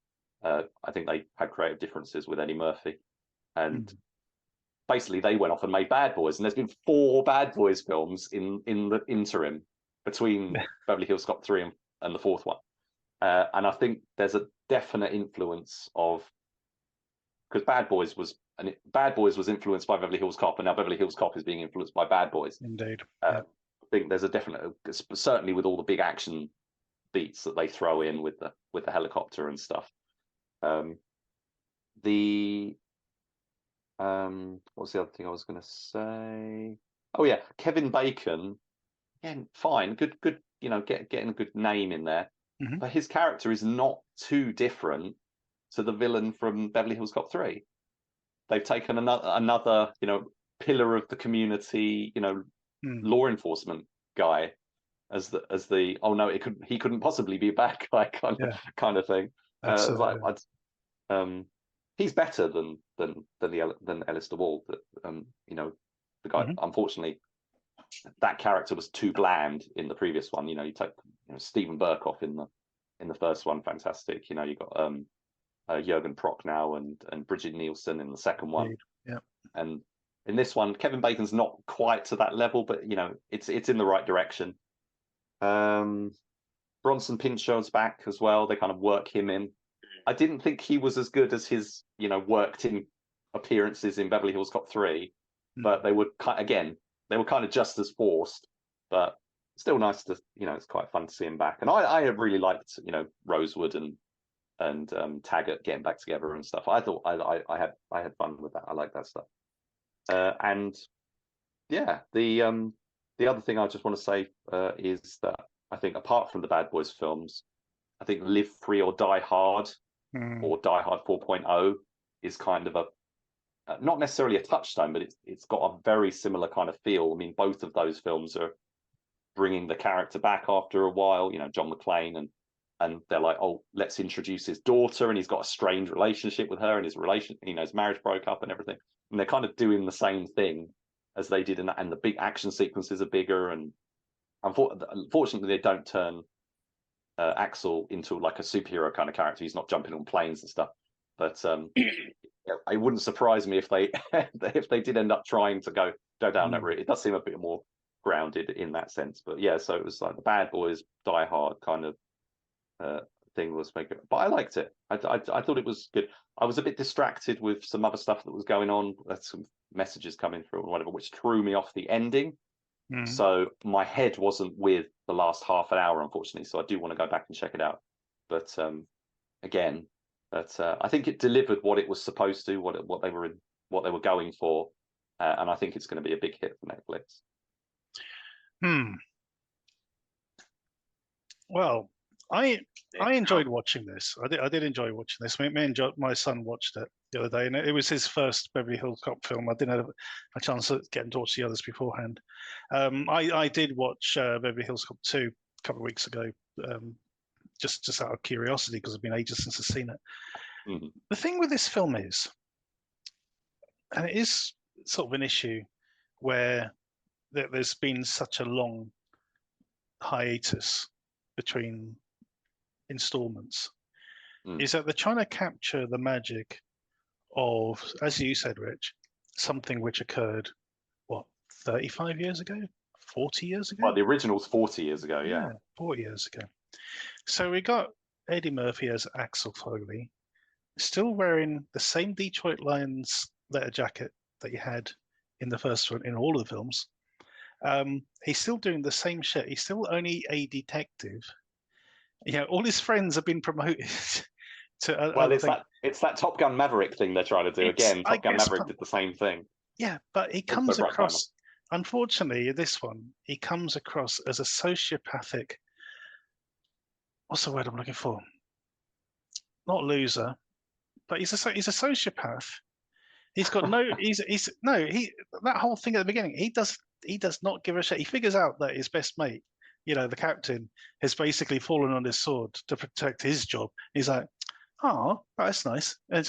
I think they had creative differences with Eddie Murphy, and basically they went off and made Bad Boys, and there's been 4 Bad Boys films in the interim between Beverly Hills Cop 3 and the 4th one. And I think there's a definite influence of, because Bad Boys was influenced by Beverly Hills Cop, and now Beverly Hills Cop is being influenced by Bad Boys. Indeed. I think there's a definite, certainly with all the big action beats that they throw in with the helicopter and stuff. What's the other thing I was going to say? Oh yeah, Kevin Bacon. Again, fine, good. Getting a good name in there. But his character is not too different to the villain from Beverly Hills Cop 3. They've taken another pillar of the community, law enforcement guy as the oh no, he couldn't possibly be a bad guy kind of thing. He's better than Ellis DeWalt. The guy, unfortunately, that character was too bland in the previous one. You take Stephen Burkoff in the first one, fantastic. You got Jürgen Prochnow and Bridget Nielsen in the second one. Yeah. And in this one, Kevin Bacon's not quite to that level, but it's in the right direction. Bronson Pinchot's back as well. They kind of work him in. I didn't think he was as good as his worked in appearances in Beverly Hills Cop 3, but they were kind of just as forced, but still nice to it's quite fun to see him back. And I have really liked Rosewood and Taggart getting back together and stuff. I thought I had fun with that. I like that stuff. And yeah, the other thing I just want to say is that I think apart from the Bad Boys films, I think Live Free or Die Hard or Die Hard 4.0 is kind of not necessarily a touchstone, but it's got a very similar kind of feel. I mean, both of those films are bringing the character back after a while. John McClane, and they're like, oh, let's introduce his daughter, and he's got a strained relationship with her, and his marriage broke up and everything. And they're kind of doing the same thing as they did in that, and the big action sequences are bigger. And unfortunately, they don't turn Axel into like a superhero kind of character. He's not jumping on planes and stuff. But it wouldn't surprise me if they did end up trying to go down that route. It does seem a bit more grounded in that sense. But yeah, so it was like the Bad Boys, Die Hard kind of thing was making. But I liked it. I thought it was good. I was a bit distracted with some other stuff that was going on. Some messages coming through or whatever, which threw me off the ending. So my head wasn't with the last half an hour, unfortunately. So I do want to go back and check it out. But again, I think it delivered what it was supposed to, what they were going for, and I think it's going to be a big hit for Netflix. Well, I enjoyed watching this. I did enjoy watching this. Me and my son watched it the other day, and it was his first Beverly Hills Cop film. I didn't have a chance of getting to watch the others beforehand. I did watch Beverly Hills Cop 2 a couple of weeks ago, just out of curiosity, because it's been ages since I've seen it. The thing with this film is, and it is sort of an issue where there's been such a long hiatus between installments, is that they're trying to capture the magic of, as you said, Rich, something which occurred, 35 years ago? 40 years ago? Well, the original's 40 years ago, yeah. 40 years ago. So we got Eddie Murphy as Axel Foley, still wearing the same Detroit Lions letter jacket that he had in the first one, in all of the films. He's still doing the same shit. He's still only a detective. All his friends have been promoted to. Well, it's that Top Gun Maverick thing they're trying to do again. Top Gun Maverick did the same thing. Yeah, but he comes across. Unfortunately, this one he comes across as a sociopathic. What's the word I'm looking for? Not loser, but he's a sociopath. He's got no. That whole thing at the beginning. He does not give a shit. He figures out that his best mate, the captain has basically fallen on his sword to protect his job. He's like, oh, that's nice. And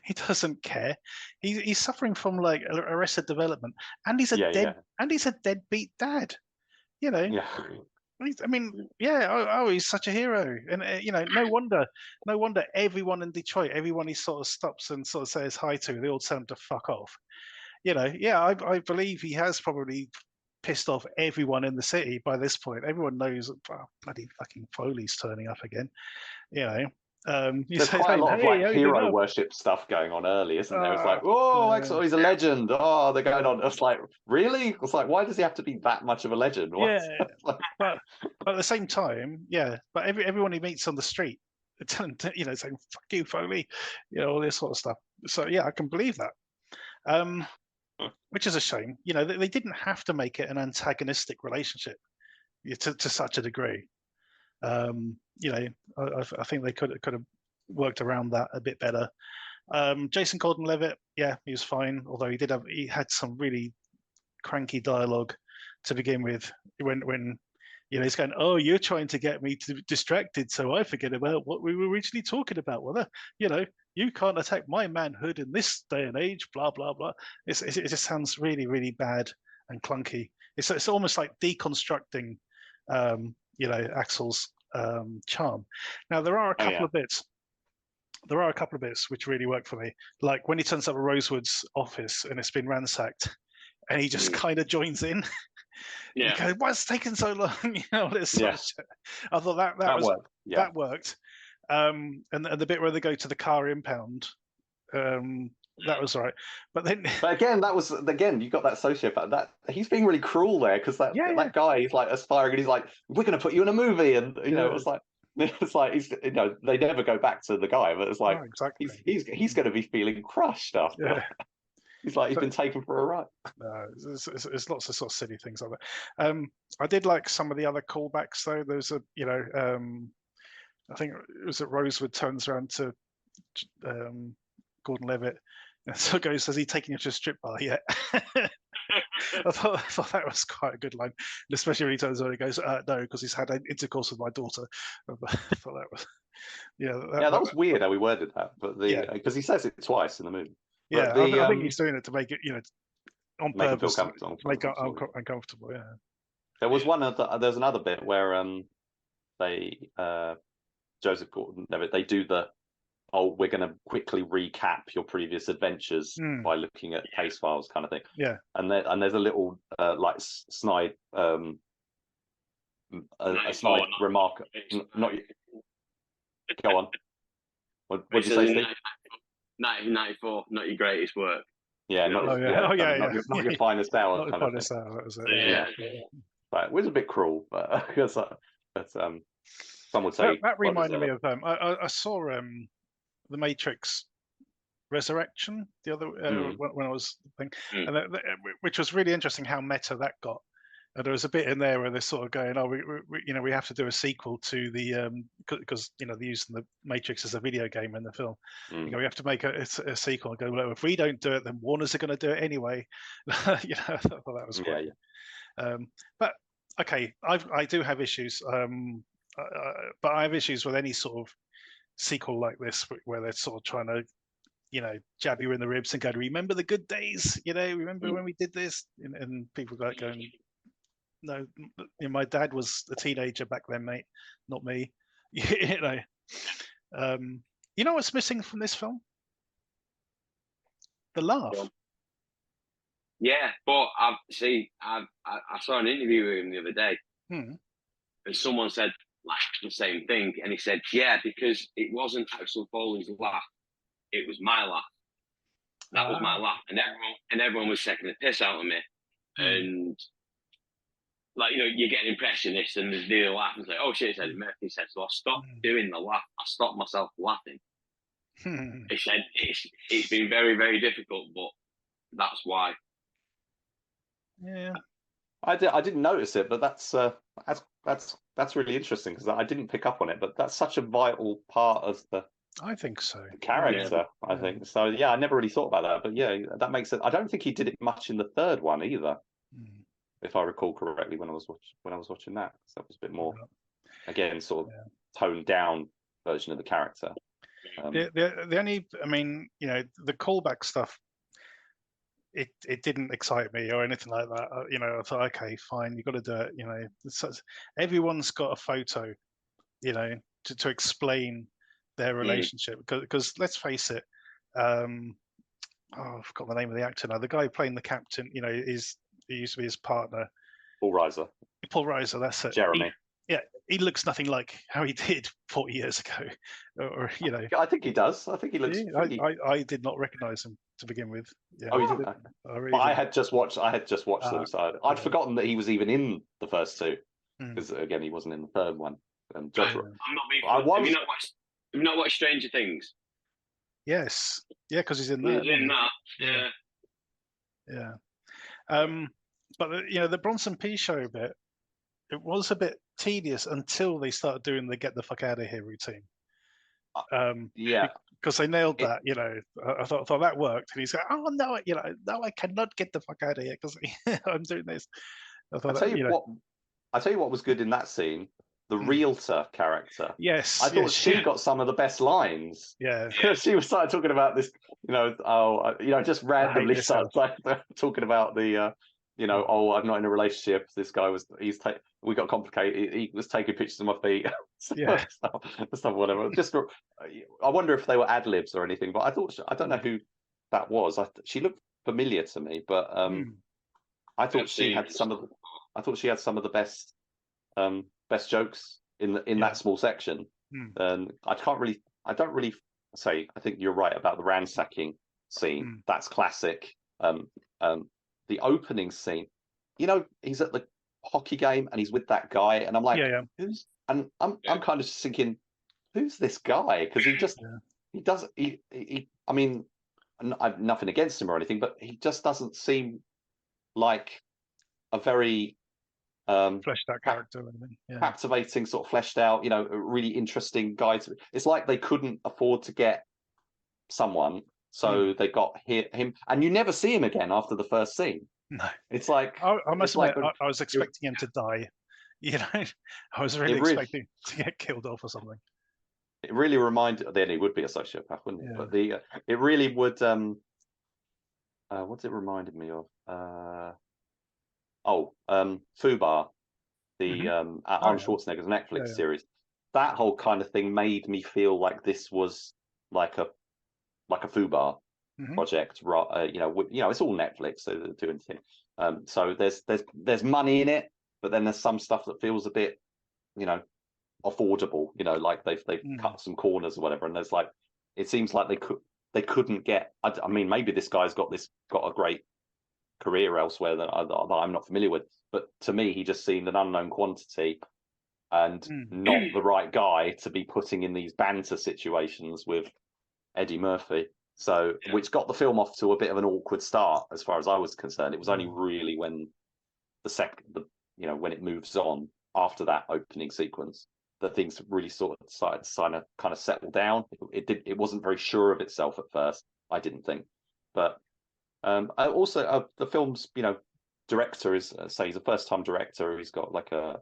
he doesn't care. He's suffering from like arrested development, and he's a deadbeat dad. Yeah. I mean, he's such a hero, and no wonder everyone in Detroit, everyone he sort of stops and sort of says hi to, they all tell him to fuck off. I believe he has probably pissed off everyone in the city by this point. Everyone knows, bloody fucking Foley's turning up again. There's quite a lot of like hero worship stuff going on early, isn't there? It's like, oh, Axel, he's a legend. Oh, they're going on. It's like, really? It's like, why does he have to be that much of a legend? But at the same time, but everyone he meets on the street, saying, fuck you, Foley, all this sort of stuff. So I can believe that. Which is a shame. They didn't have to make it an antagonistic relationship to such a degree. I think they could have worked around that a bit better. Jason Gordon-Levitt, he was fine, although he had some really cranky dialogue to begin with when he's going, oh, you're trying to get me distracted so I forget about what we were originally talking about. Well, you can't attack my manhood in this day and age, blah, blah, blah. It just sounds really, really bad and clunky. It's almost like deconstructing, Axel's charm. Now, there are a couple of bits. There are a couple of bits which really work for me. Like when he turns up at Rosewood's office and it's been ransacked, and he just kind of joins in. Yeah. He goes, why's it taking so long? This sort of shit. I thought that worked. And the bit where they go to the car impound, that was all right. But again, you got that sociopath. That he's being really cruel there, because that guy, he's like aspiring, and he's like, we're going to put you in a movie, and it's like he's they never go back to the guy, but it's like he's going to be feeling crushed after. Yeah. He's like, he's been taken for a ride. There's lots of sort of silly things like that. I did like some of the other callbacks though. There's I think it was that Rosewood turns around to Gordon-Levitt and so goes, has he taken you to a strip bar yet? I thought that was quite a good line, and especially when he turns around and goes, no, because he's had intercourse with my daughter. I thought that was, that was weird how he worded that, but because he says it twice in the movie. Yeah, I think he's doing it to make it, on purpose, to make it uncomfortable. Yeah. There was there's another bit where they Joseph Gordon-Levitt, they do we're going to quickly recap your previous adventures by looking at case files, kind of thing. Yeah. And there's a little like snide snide remark. Not go on. What did you say, Steve? 1994, not your greatest work. Yeah, not your finest hour. Not your finest hour. That was it. Yeah. But it was a bit cruel, but some would say that reminded me of I saw The Matrix Resurrection the other when I was thinking, and which was really interesting how meta that got. And there was a bit in there where they're sort of going, "Oh, we have to do a sequel to the because they're using the Matrix as a video game in the film. We have to make a sequel." And go, "Well, if we don't do it, then Warner's are going to do it anyway." I thought that was great. But okay, I do have issues, but I have issues with any sort of sequel like this where they're sort of trying to jab you in the ribs and go, "Remember the good days? Remember when we did this?" And people going. No, my dad was a teenager back then, mate, not me. What's missing from this film? The laugh. Yeah, but I saw an interview with him the other day, and someone said like the same thing, and he said, "Yeah, because it wasn't Axel Foley's laugh, it was my laugh. That was my laugh, and everyone was taking the piss out of me, and." Like, you get an impressionist and they do the laugh and say, oh shit, said Murphy said, so I stopped doing the laugh. I stopped myself laughing. He said it's been very, very difficult, but that's why. Yeah. I didn't notice it, but that's really interesting because I didn't pick up on it, but that's such a vital part of the I think so. Character, I think. So I never really thought about that. But that makes it. I don't think he did it much in the third one either. if I recall correctly, when I was watching that. So that was a bit more, again, sort of toned down version of the character. The only, I mean, the callback stuff, it didn't excite me or anything like that. I thought, okay, fine, you got to do it. Everyone's got a photo, to explain their relationship. Because let's face it, I forgot the name of the actor now. The guy playing the captain, he used to be his partner. Paul Reiser. Paul Reiser, that's it. Jeremy. He looks nothing like how he did 40 years ago, or I think he does. I think he looks. I did not recognise him to begin with. Yeah, oh, you didn't? I had just watched them, so I'd forgotten that he was even in the first two, because again, he wasn't in the third one. And Judge, I'm not being. Have you not watched Stranger Things? Yes, yeah, because he's in there. He's in that. Yeah. But the Bronson P show bit, it was a bit tedious until they started doing the "get the fuck out of here" routine. Because they nailed that. I thought that worked, and he's like, "Oh no, no, I cannot get the fuck out of here because I'm doing this." I tell you what was good in that scene. The realtor character. Yes, I thought she got some of the best lines. Yeah, she was started talking about this. Just randomly started talking about the. I'm not in a relationship. This guy we got complicated. He was taking pictures of my feet. stuff, whatever. Just, I wonder if they were ad libs or anything. But I don't know who that was. She looked familiar to me, but I thought she had some of the best jokes in that small section. And I don't really say. I think you're right about the ransacking scene. That's classic. The opening scene, he's at the hockey game and he's with that guy, and I'm like, who's? And I'm kind of just thinking, who's this guy? Because I mean, I've nothing against him or anything, but he just doesn't seem like a very fleshed out character, captivating, sort of fleshed out, a really interesting guy. It's like they couldn't afford to get someone. So they got him, and you never see him again after the first scene. No, it's like I must admit, I was expecting him to die. I was really expecting to get killed off or something. It really reminded. Then he would be a sociopath, wouldn't it? Yeah. But it really would. What's it reminded me of? Fubar, the Arnold Schwarzenegger's Netflix series. That whole kind of thing made me feel like this was like a Fubar project, it's all Netflix, so they're doing things. So there's money in it, but then there's some stuff that feels a bit, affordable. Like they've cut some corners or whatever, and there's like, it seems like they couldn't get. I mean, maybe this guy's got a great career elsewhere that I'm not familiar with, but to me, he just seemed an unknown quantity and not the right guy to be putting in these banter situations with Eddie Murphy, which got the film off to a bit of an awkward start as far as I was concerned. It was only really when when it moves on after that opening sequence that things really sort of started to kind of settle down. It wasn't very sure of itself at first, I didn't think, but also the film's director is he's a first-time director. He's got like a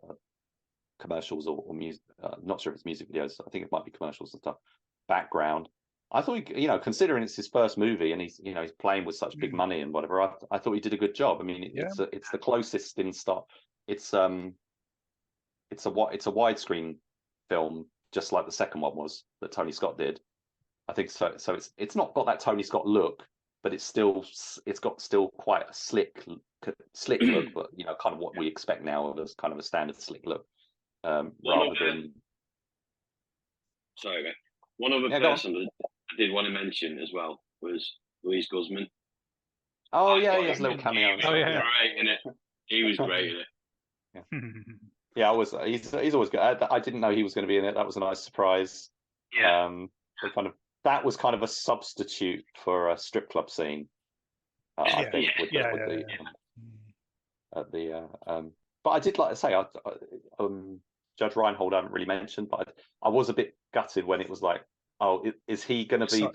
commercials or music. Not sure if it's music videos. I think it might be commercials and stuff. Background. I thought, considering it's his first movie and he's playing with such big money and whatever, I thought he did a good job. I mean, it's the closest in start. It's a widescreen film, just like the second one was that Tony Scott did. I think so. So it's not got that Tony Scott look, but it's got quite a slick look, but kind of what we expect now as kind of a standard slick look, rather than. Sorry, mate. One other person that I did want to mention as well was Louise Guzman. Oh yeah, he has a little cameo. He was great in it. He was great in it. Yeah, he's always good. I didn't know he was going to be in it. That was a nice surprise. Yeah. That was kind of a substitute for a strip club scene. I think. But I did like to say, Judge Reinhold I haven't really mentioned, but I was a bit gutted when it was like, oh, is he going to be So-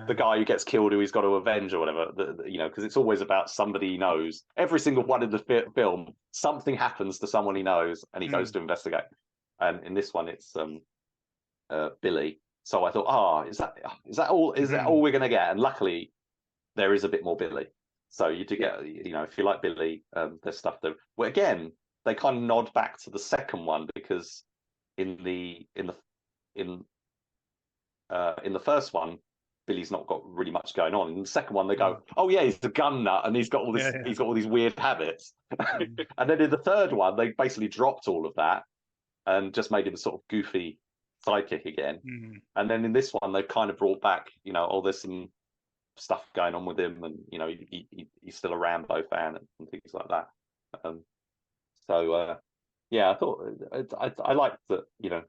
the guy who gets killed, who he's got to avenge or whatever? Because it's always about somebody he knows. Every single one in the film, something happens to someone he knows, and he goes to investigate. And in this one, it's Billy. So I thought, is that all? Is that all we're going to get? And luckily, there is a bit more Billy. So you do get, if you like Billy, there's stuff that. Well, again, they kind of nod back to the second one, because in the first one, Billy's not got really much going on. In the second one, they go, "Oh yeah, he's a gun nut, and he's got all this. He's got all these weird habits." And then in the third one, they basically dropped all of that and just made him a sort of goofy sidekick again. And then in this one, they've kind of brought back, there's some stuff going on with him, and he's still a Rambo fan and things like that. I thought I liked that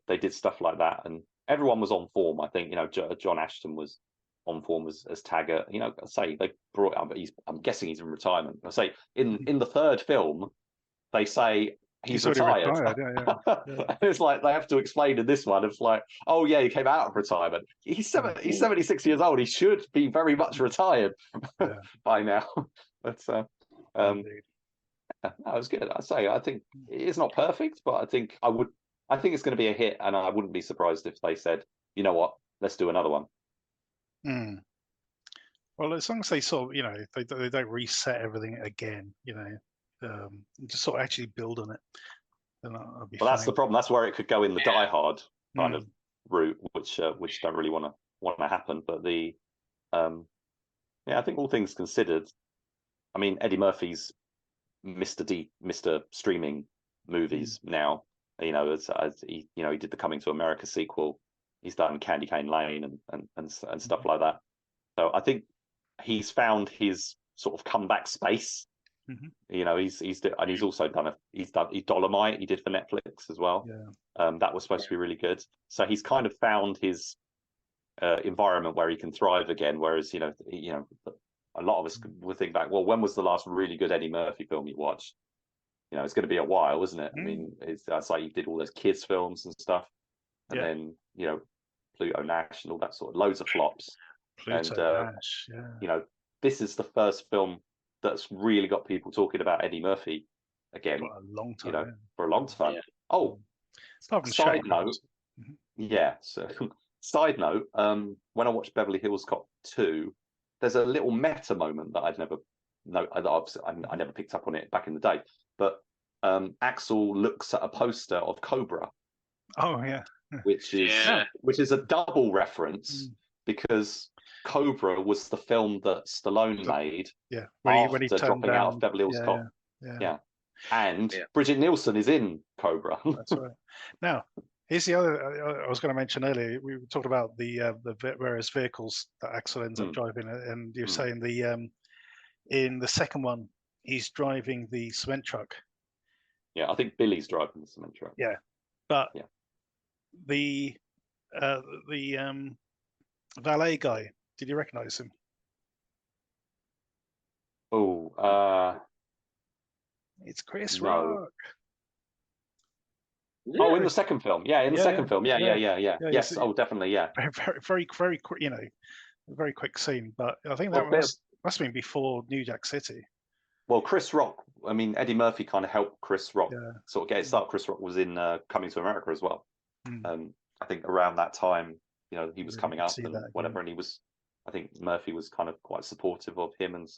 they did stuff like that, and everyone was on form. I think John Ashton was on form as Taggart. I say they brought up, but I'm guessing he's in retirement. I say in the third film, they say he's retired. Yeah. It's like they have to explain in this one. It's like, oh yeah, he came out of retirement. He's 76 years old. He should be very much retired by now. But that was good. I think it's not perfect, but I think it's going to be a hit, and I wouldn't be surprised if they said, you know what, let's do another one. Well, as long as they sort of, they don't reset everything again, just sort of actually build on it, then I'll be fine. That's the problem. That's where it could go in the Die Hard kind of route, which don't really want to happen. But I think all things considered, I mean, Eddie Murphy's Mr. Streaming movies now. As he did the Coming to America sequel. He's done Candy Cane Lane and stuff like that. So I think he's found his sort of comeback space. He's also done Dolomite. He did for Netflix as well. That was supposed to be really good. So he's kind of found his environment where he can thrive again. Whereas a lot of us would think back, well, when was the last really good Eddie Murphy film you watched? It's going to be a while, isn't it? I mean, it's like he did all those kids films and stuff, and then Pluto Nash and all that sort of loads of flops. Pluto Nash, this is the first film that's really got people talking about Eddie Murphy again. For a long time. For a long time. Yeah. Oh, side note. So side note. When I watched Beverly Hills Cop 2, there's a little meta moment that I never picked up on it back in the day. But Axel looks at a poster of Cobra. Oh yeah. Which is a double reference because Cobra was the film that Stallone made when he dropping out of Beverly Hills Cop. Yeah. And Bridget Nielsen is in Cobra. That's right. Now, here's the other I was going to mention earlier. We talked about the various vehicles that Axel ends up driving, and you're saying in the second one he's driving the cement truck. Yeah, I think Billy's driving the cement truck. Yeah, but the valet guy, did you recognize him? It's Chris Rock. Oh, in the second film, in the second film, yes, definitely, Very quick, very quick scene. But I think that must have been before New Jack City. Well, Chris Rock, I mean, Eddie Murphy kind of helped Chris Rock sort of get it started. Chris Rock was in Coming to America as well. I think around that time, he was coming up and whatever, and I think Murphy was kind of quite supportive of him, and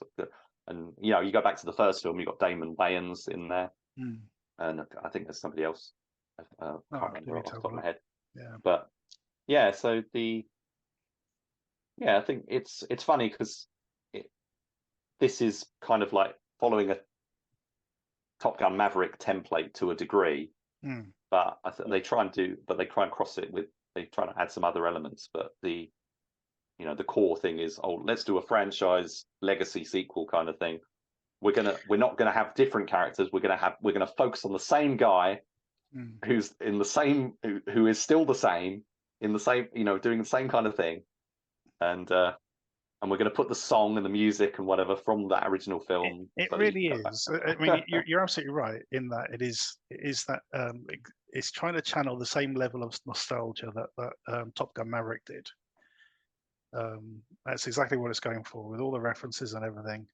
you go back to the first film, you got Damon Wayans in there, and I think there's somebody else. I can't remember off the top of my head. But so I think it's funny because this is kind of like following a Top Gun Maverick template to a degree, but I think they try and cross it with, they try to add some other elements, but the core thing is, let's do a franchise legacy sequel kind of thing. We're not gonna have different characters. We're gonna focus on the same guy who's in the same, who is still the same, in the same, doing the same kind of thing, and we're going to put the song and the music and whatever from that original film. It really is. I mean, you're absolutely right in that it is that it's trying to channel the same level of nostalgia that Top Gun Maverick did. That's exactly what it's going for, with all the references and everything.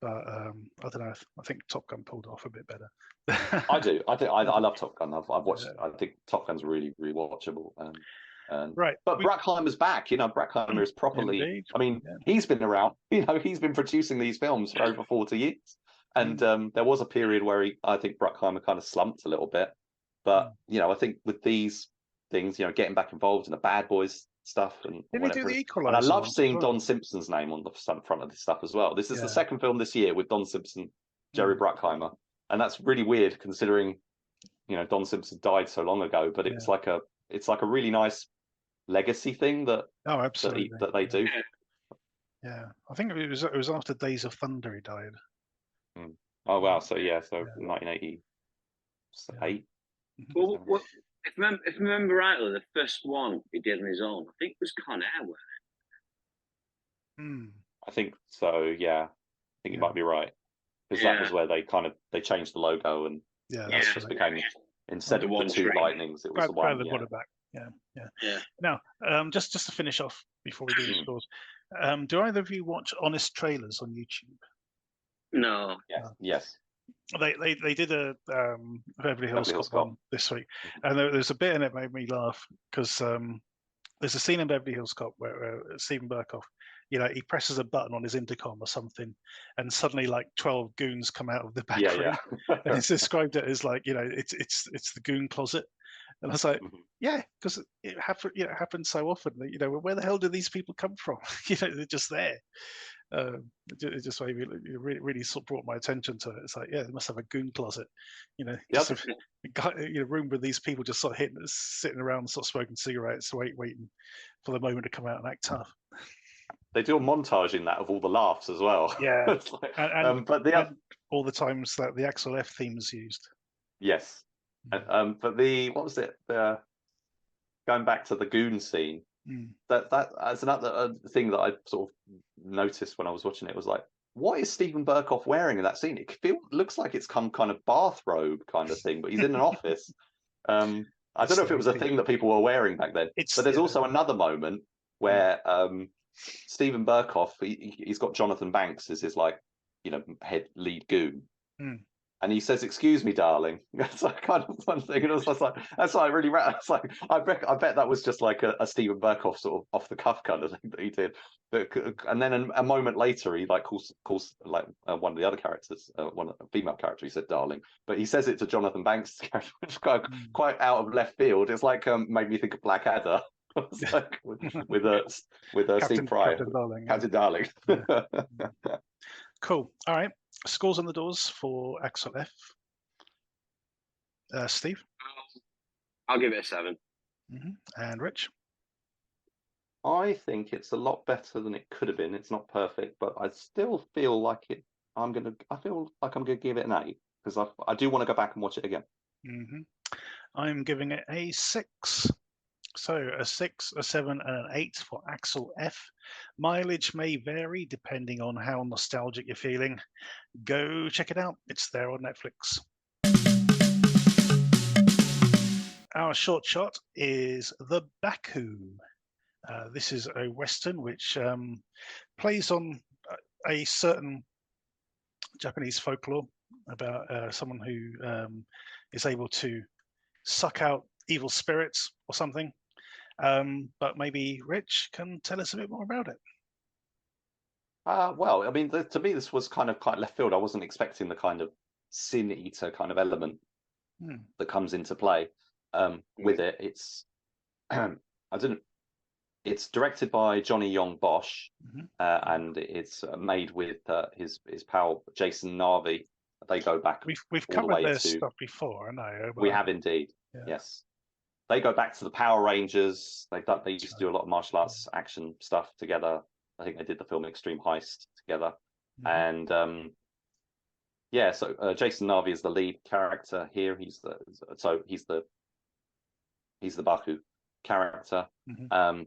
But I don't know. I think Top Gun pulled off a bit better. I do. I love Top Gun. I've watched. I think Top Gun's really rewatchable. Right. But Bruckheimer's back. Bruckheimer is properly. Indeed. I mean, he's been around. He's been producing these films for over 40 years. And there was a period where I think Bruckheimer kind of slumped a little bit. But I think with these things, getting back involved in the Bad Boys stuff and Did he do the Equalizer? And I love seeing Don Simpson's name on the front of this stuff as well. This is the second film this year with Don Simpson, Jerry Bruckheimer, and that's really weird considering Don Simpson died so long ago. But it's like a really nice legacy thing that absolutely that they do. Yeah, I think it was after Days of Thunder he died. Oh wow! So 1988. Well, if I remember rightly, the first one he did on his own, I think it was Con Air, wasn't it? I think so. Yeah, I think you might be right, because that was where they changed the logo and that's just became instead of the two lightnings, it was the one. Back. Yeah. Now, just to finish off before we do the scores, do either of you watch honest trailers on YouTube? No. Yes. They did a Beverly Hills Cop one this week, and there's a bit in it made me laugh because there's a scene in Beverly Hills Cop where Stephen Burkoff, he presses a button on his intercom or something, and suddenly like 12 goons come out of the back room, and it's described it as like it's the goon closet, and I was like, because it happens so often. Where the hell do these people come from? They're just there. It just made me really sort of brought my attention to it. It's like, they must have a goon closet, just a room with these people just sort of sitting around, sort of smoking cigarettes, waiting for the moment to come out and act tough. They do a montage in that of all the laughs as well. Yeah, like, and all the times that the Axel F theme is used. Yes, but what was it? Going back to the goon scene. That's another thing that I sort of noticed when I was watching it. Was like, what is Stephen Burkoff wearing in that scene? It looks like it's some kind of bathrobe kind of thing, but he's in an office. I don't know if it was a thing that people were wearing back then. But there's also another moment where Stephen Burkoff, he's got Jonathan Banks as his head lead goon. And he says, "Excuse me, darling." That's like kind of one thing, and it was like that's like really. It's like I bet that was just like a Stephen Burkoff sort of off the cuff kind of thing that he did. But and then a moment later, he calls one of the other characters, a female character. He said, "Darling," but he says it to Jonathan Banks' character, which is quite out of left field. It's like made me think of Blackadder. It's like with Steve Pryor, Captain Darling. Cool. All right. Scores on the doors for Axel F. Steve? I'll give it a 7. And Rich? I think it's a lot better than it could have been. It's not perfect, but I still feel like it. I feel like I'm gonna give it an 8 because I do want to go back and watch it again. I'm giving it a 6. So a 6, a 7, and an 8 for Axel F. Mileage may vary depending on how nostalgic you're feeling. Go check it out. It's there on Netflix. Our short shot is The Baku. This is a Western which plays on a certain Japanese folklore about someone who is able to suck out evil spirits or something. But maybe Rich can tell us a bit more about it. Well, I mean, to me, this was kind of quite left field. I wasn't expecting the kind of sin eater kind of element that comes into play with it. It's It's directed by Johnny Yong Bosch, and it's made with his pal Jason Narvi. They go back. We've covered their stuff before, I know. We have indeed. Yeah. Yes. They go back to the Power Rangers. They used to do a lot of martial arts action stuff together. I think they did the film Extreme Heist together. And so Jason Narvi is the lead character here. He's the Baku character. But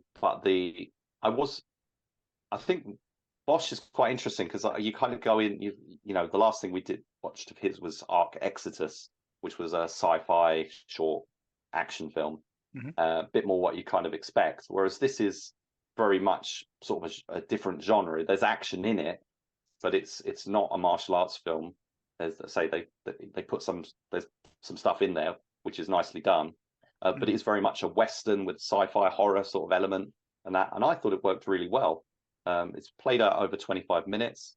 I think Bosch is quite interesting because you kind of go in. The last thing we watched of his was Arc Exodus, which was a sci-fi short action film, a bit more what you kind of expect. Whereas this is very much sort of a different genre. There's action in it, but it's not a martial arts film. As I say, they put there's some stuff in there which is nicely done, but it's very much a Western with sci-fi horror sort of element, and I thought it worked really well. It's played out over 25 minutes.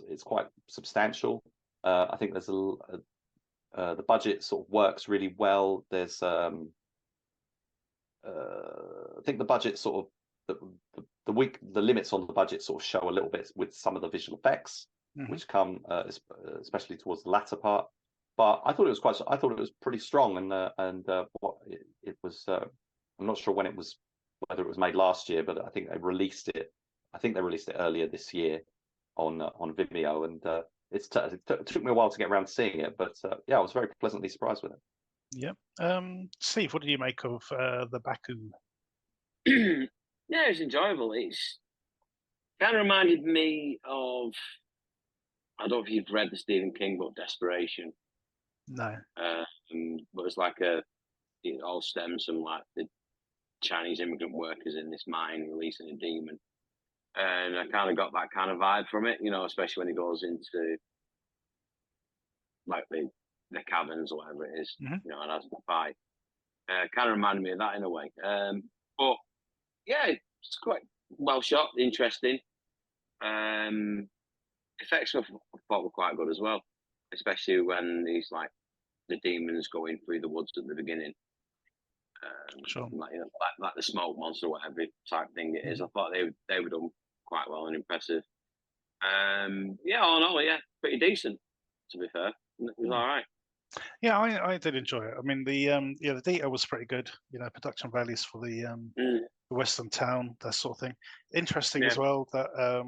It's quite substantial. I think there's the budget sort of works really well. There's I think the budget sort of the limits on the budget sort of show a little bit with some of the visual effects, which come especially towards the latter part. But I thought it was pretty strong, and what it was. I'm not sure when it was, whether it was made last year, but I think they released it. I think they released it earlier this year on Vimeo, and it took me a while to get around to seeing it, but yeah, I was very pleasantly surprised with it. Yeah. Steve, what do you make of the Baku? Yeah, it's enjoyable. It's kind of reminded me of, I don't know if you've read the Stephen King book Desperation. No. But it's like it all stems from like the Chinese immigrant workers in this mine releasing a demon. And I kind of got that kind of vibe from it, especially when it goes into like the caverns or whatever it is, and has the fight. Kind of reminded me of that in a way. But yeah, it's quite well shot, interesting. Effects I thought were quite good as well, especially when these like the demons going through the woods at the beginning. Sure. Like the smoke monster, whatever type thing it is. I thought they were done quite well and impressive. Yeah, all in all, yeah, pretty decent. To be fair, it was all right. Yeah, I did enjoy it. I mean, the detail was pretty good. Production values for the Western town, that sort of thing. Interesting as well that a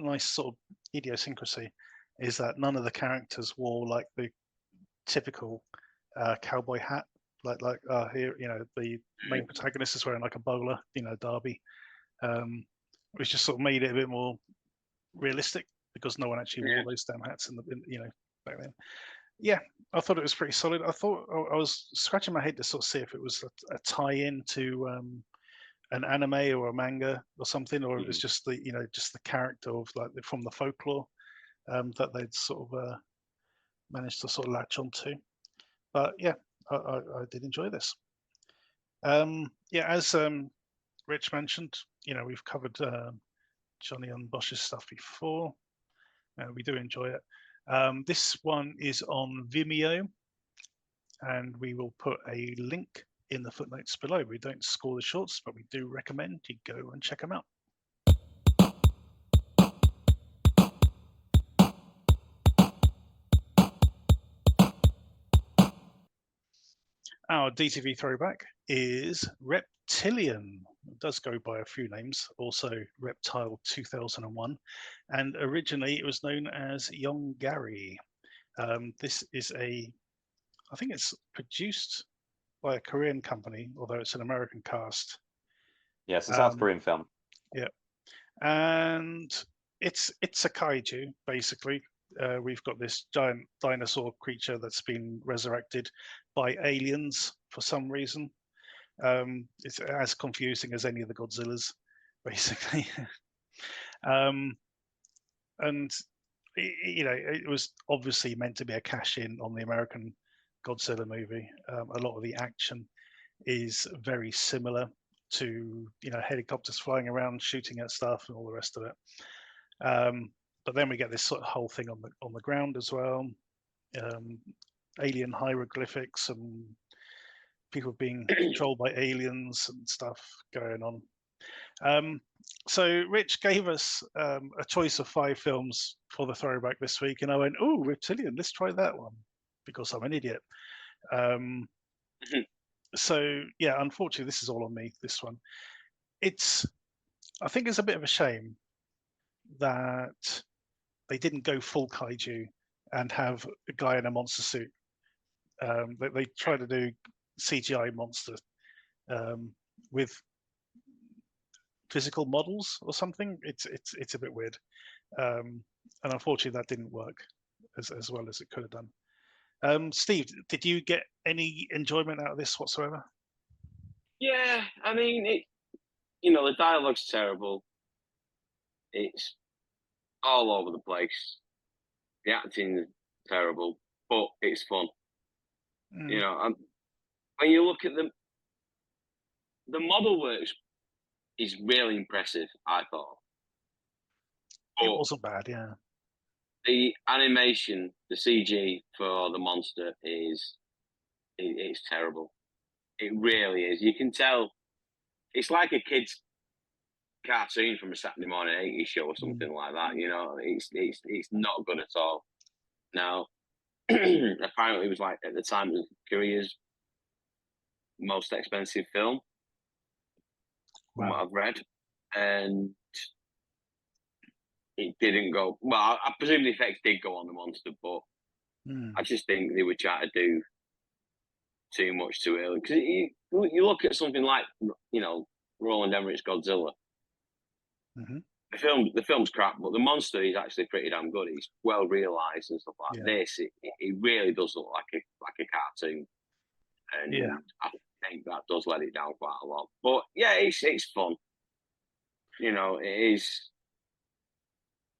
nice sort of idiosyncrasy is that none of the characters wore like the typical cowboy hat. Like here, the main protagonist is wearing like a bowler, derby, which just sort of made it a bit more realistic because no one actually wore those damn hats back then. Yeah, I thought it was pretty solid. I thought I was scratching my head to sort of see if it was a tie-in to an anime or a manga or something, or it was just the character of like from the folklore that they'd sort of managed to sort of latch onto. But yeah, I did enjoy this. As Rich mentioned, we've covered Johnny and Bosch's stuff before. We do enjoy it. This one is on Vimeo, and we will put a link in the footnotes below. We don't score the shorts, but we do recommend you go and check them out. Our DTV throwback is Reptilian. It does go by a few names, also Reptile 2001, and originally it was known as Young Gary. This is I think it's produced by a Korean company, although it's an American cast. Yeah, it's a South Korean film. Yeah, and it's a kaiju basically. We've got this giant dinosaur creature that's been resurrected by aliens for some reason. It's as confusing as any of the Godzillas, basically. And it was obviously meant to be a cash-in on the American Godzilla movie. A lot of the action is very similar to helicopters flying around shooting at stuff and all the rest of it. But then we get this sort of whole thing on the ground as well. Alien hieroglyphics and people being controlled by aliens and stuff going on. So Rich gave us a choice of 5 films for the throwback this week, and I went, "Oh, Reptilian, let's try that one," because I'm an idiot. So yeah, unfortunately, this is all on me. This one, I think it's a bit of a shame that they didn't go full kaiju and have a guy in a monster suit. They try to do CGI monster with physical models or something. It's a bit weird, and unfortunately that didn't work as well as it could have done. Steve, did you get any enjoyment out of this whatsoever? Yeah, I mean, the dialogue's terrible. It's all over the place. The acting's terrible, but it's fun. Mm. When you look at the model works is really impressive, I thought. It wasn't bad, yeah. The animation, the CG for the monster it's terrible. It really is. You can tell it's like a kid's cartoon from a Saturday morning 80s show or something like that. It's not good at all. Now, apparently, it was like at the time it was Korea's most expensive film, from what I've read, and it didn't go well. I presume the effects did go on the monster, but I just think they were trying to do too much too early. Because you look at something like Roland Emmerich's Godzilla. Mm-hmm. The film's crap, but the monster is actually pretty damn good. It's well realised and stuff like this. It really does look like a cartoon, and I think that does let it down quite a lot. But yeah, it's fun. It is.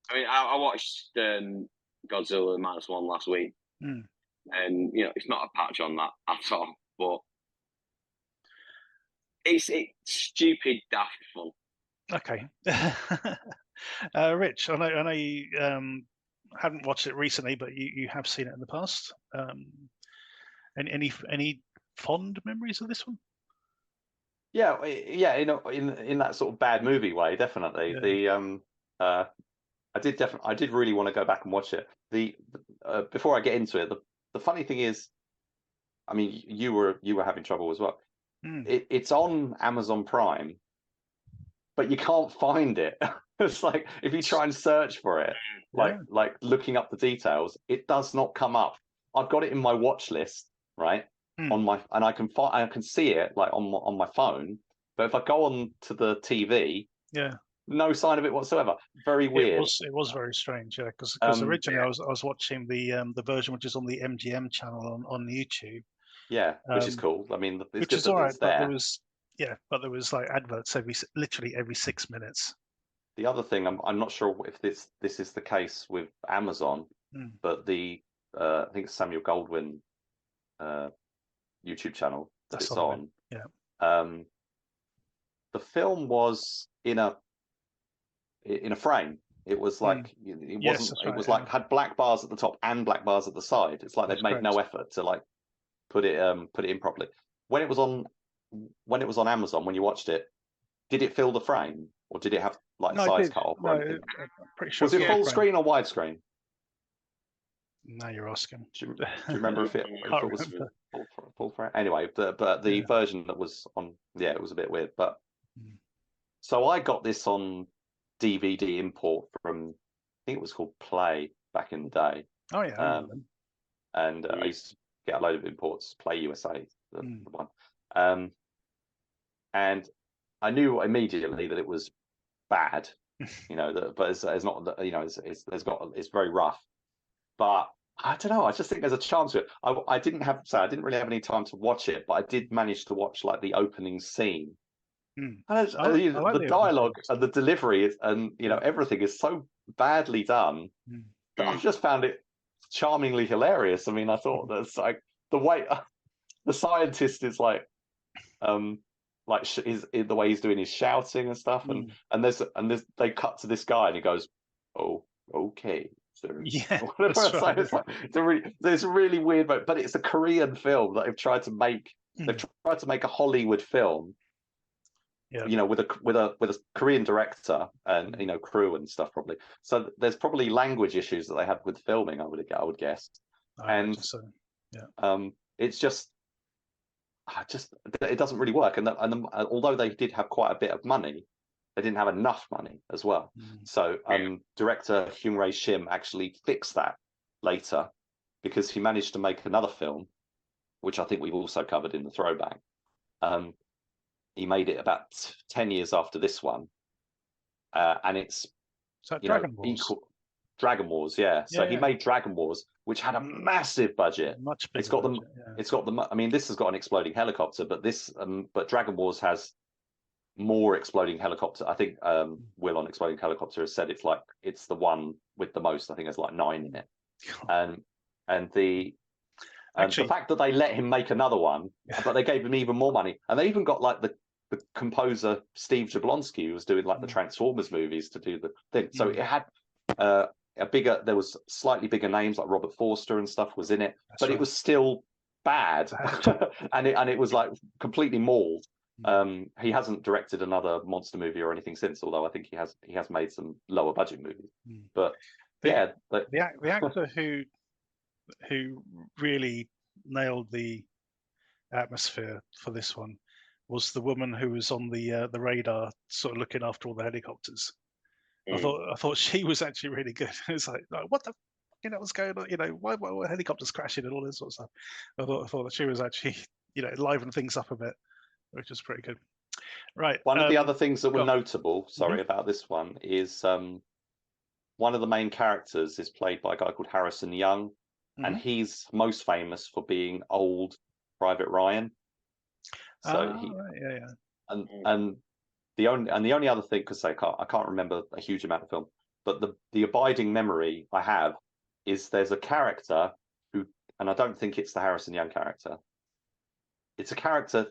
I mean, I watched Godzilla -1 last week, and it's not a patch on that at all. But it's stupid, daft fun. Okay. Rich, I know you hadn't watched it recently, but you have seen it in the past. Any fond memories of this one? Yeah, in that sort of bad movie way, definitely. Yeah. I did really want to go back and watch it. Before I get into it, the funny thing is, I mean, you were having trouble as well. It's on Amazon Prime, but you can't find it. It's like if you try and search for it, like looking up the details, it does not come up. I've got it in my watch list, right? And I can see it like on my phone, but if I go on to the TV, no sign of it whatsoever. Very weird. It was very strange, yeah. Because originally I was watching the version which is on the MGM channel on YouTube. Yeah, which is cool. I mean, it's which good is that all right, it's there. but there was like adverts literally every 6 minutes. The other thing, I'm not sure if this is the case with Amazon, but I think it's Samuel Goldwyn YouTube channel that it's on. Yeah. The film was in a frame. It was like it wasn't. It was like had black bars at the top and black bars at the side. It's like they've made no effort to like put it in properly. When it was on Amazon, when you watched it, did it fill the frame or did it have like size cut off? No, I'm pretty sure. Was it full screen or widescreen? Now you're asking. Do you remember if it was full frame? Anyway, but the version that was on, it was a bit weird. But so I got this on DVD import from, I think it was called Play back in the day. Oh yeah. And I used to get a load of imports, Play USA, the one. And I knew immediately that it was bad, but it's not, it's very rough. But I don't know. I just think there's a chance to it. I didn't really have any time to watch it, but I did manage to watch like the opening scene. And the dialogue and the delivery and everything is so badly done that I've just found it charmingly hilarious. I mean, I thought that's like the way the scientist is like the way he's doing his shouting and stuff, and there's they cut to this guy and he goes, "Oh, okay." So it's a really weird, but it's a Korean film that they've tried to make. They've tried to make a Hollywood film, with a Korean director and crew and stuff probably. So there's probably language issues that they had with filming. I would guess, it's just it doesn't really work. And although they did have quite a bit of money, they didn't have enough money as well. So director Hyung-rae Shim actually fixed that later because he managed to make another film, which I think we've also covered in the throwback. He made it about 10 years after this one, and it's Dragon Balls? equal. Dragon Wars, yeah. So Yeah, he made Dragon Wars, which had a massive budget. Much bigger. It's got budget, It's got the. I mean, this has got an exploding helicopter, but but Dragon Wars has more exploding helicopter. I think Will on Exploding Helicopter has said it's the one with the most. I think there's like 9 in it, and the fact that they let him make another one, but they gave him even more money, and they even got like the composer Steve Jablonsky, who was doing like the Transformers movies, to do the thing. So it had there was slightly bigger names like Robert Forster and stuff was in it, but it was still bad, and it was like completely mauled. He hasn't directed another monster movie or anything since, although I think he has made some lower budget movies. But the actor who really nailed the atmosphere for this one was the woman who was on the radar, sort of looking after all the helicopters. I thought she was actually really good. It was like what the, what's going on? Why helicopters crashing and all this sort of stuff. I thought that she was actually, liven things up a bit, which is pretty good. Right. One of the other things that were notable, about this one is one of the main characters is played by a guy called Harrison Young, and he's most famous for being old Private Ryan. So and the only other thing, because I can't remember a huge amount of film, but the abiding memory I have is there's a character who, and I don't think it's the Harrison Young character. It's a character.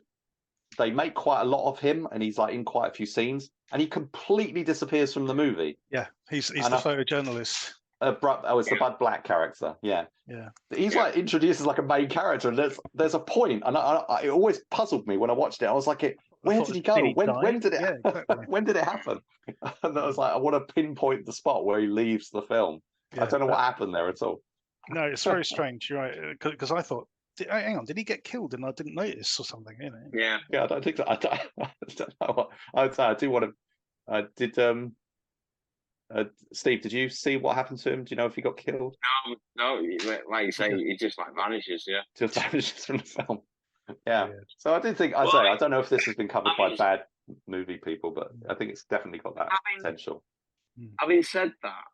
They make quite a lot of him, and he's like in quite a few scenes, and he completely disappears from the movie. Yeah, he's the photojournalist. It's the Bud Black character. Yeah. He's like introduced as like a main character, and there's a point, and it always puzzled me when I watched it. I was like, where did he go? When did it? Exactly. When did it happen? And I was like, I want to pinpoint the spot where he leaves the film. I don't know what happened there at all. No, it's very strange. You're right, because I thought, hang on, did he get killed and I didn't notice or something? Yeah, I don't think so. I don't know. I do want to. Steve, did you see what happened to him? Do you know if he got killed? No, like you say, he just like vanishes. Yeah, just vanishes from the film. Yeah. So I did think I don't know if this has been covered by bad movie people, but I think it's definitely got that potential. Having said that,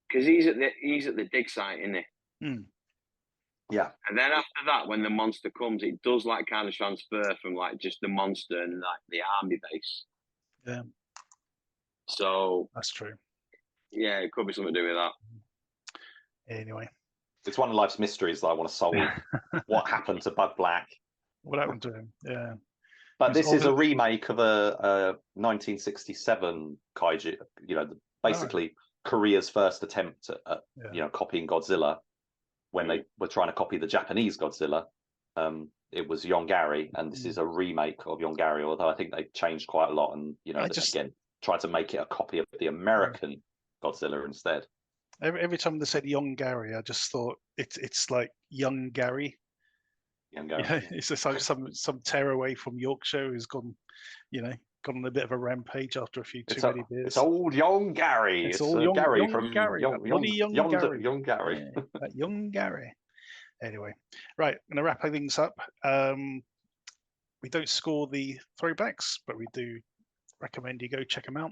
because he's at the dig site, isn't he? Yeah. And then after that, when the monster comes, it does like kind of transfer from like just the monster and like the army base. Yeah. So that's true. Yeah, it could be something to do with that. Anyway, it's one of life's mysteries that I want to solve. What happened to Bud Black? What happened to him? Yeah. But this is a remake of a 1967 kaiju. Basically Korea's first attempt at copying Godzilla. When they were trying to copy the Japanese Godzilla, it was Yongari, and this is a remake of Yongari. Although I think they changed quite a lot, and again tried to make it a copy of the American Godzilla instead. Every time they said Young Gary, I just thought it's like Young Gary. Young Gary. It's just like some tearaway from Yorkshire who's gone on a bit of a rampage after a few too many beers. It's old Young Gary. It's all young Gary from Gary. Young Gary. Young Gary. Anyway, right, I'm going to wrap things up. We don't score the throwbacks, but we do recommend you go check them out.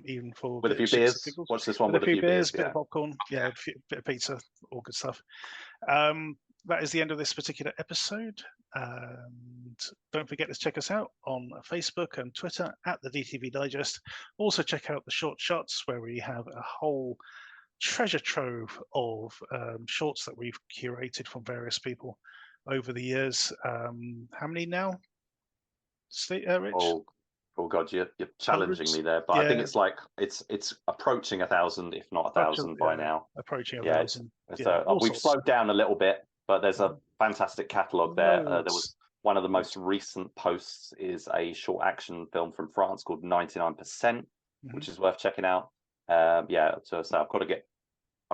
Even for with a few beers. Watch this one with a few beers, bit of popcorn, a bit of pizza, all good stuff. That is the end of this particular episode. And don't forget to check us out on Facebook and Twitter at the DTV Digest. Also check out the short shots, where we have a whole treasure trove of shorts that we've curated from various people over the years. How many now, Rich? Oh God, you're challenging me there, but I think it's like it's approaching 1,000, if not 1,000 by now. Approaching 1,000. We've slowed down a little bit, but there's a fantastic catalogue there. There was one of the most recent posts is a short action film from France called 99%, which is worth checking out. So I've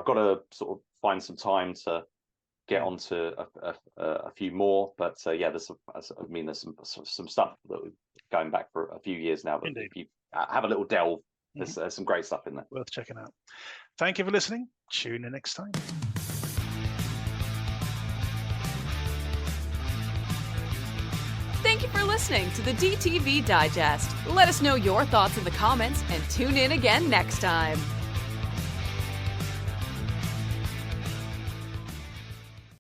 got to sort of find some time to get onto a few more, but there's some stuff that we're going back for a few years now. But if you have a little delve, there's some great stuff in there. Worth checking out. Thank you for listening. Tune in next time. Thank you for listening to the DTV Digest. Let us know your thoughts in the comments and tune in again next time.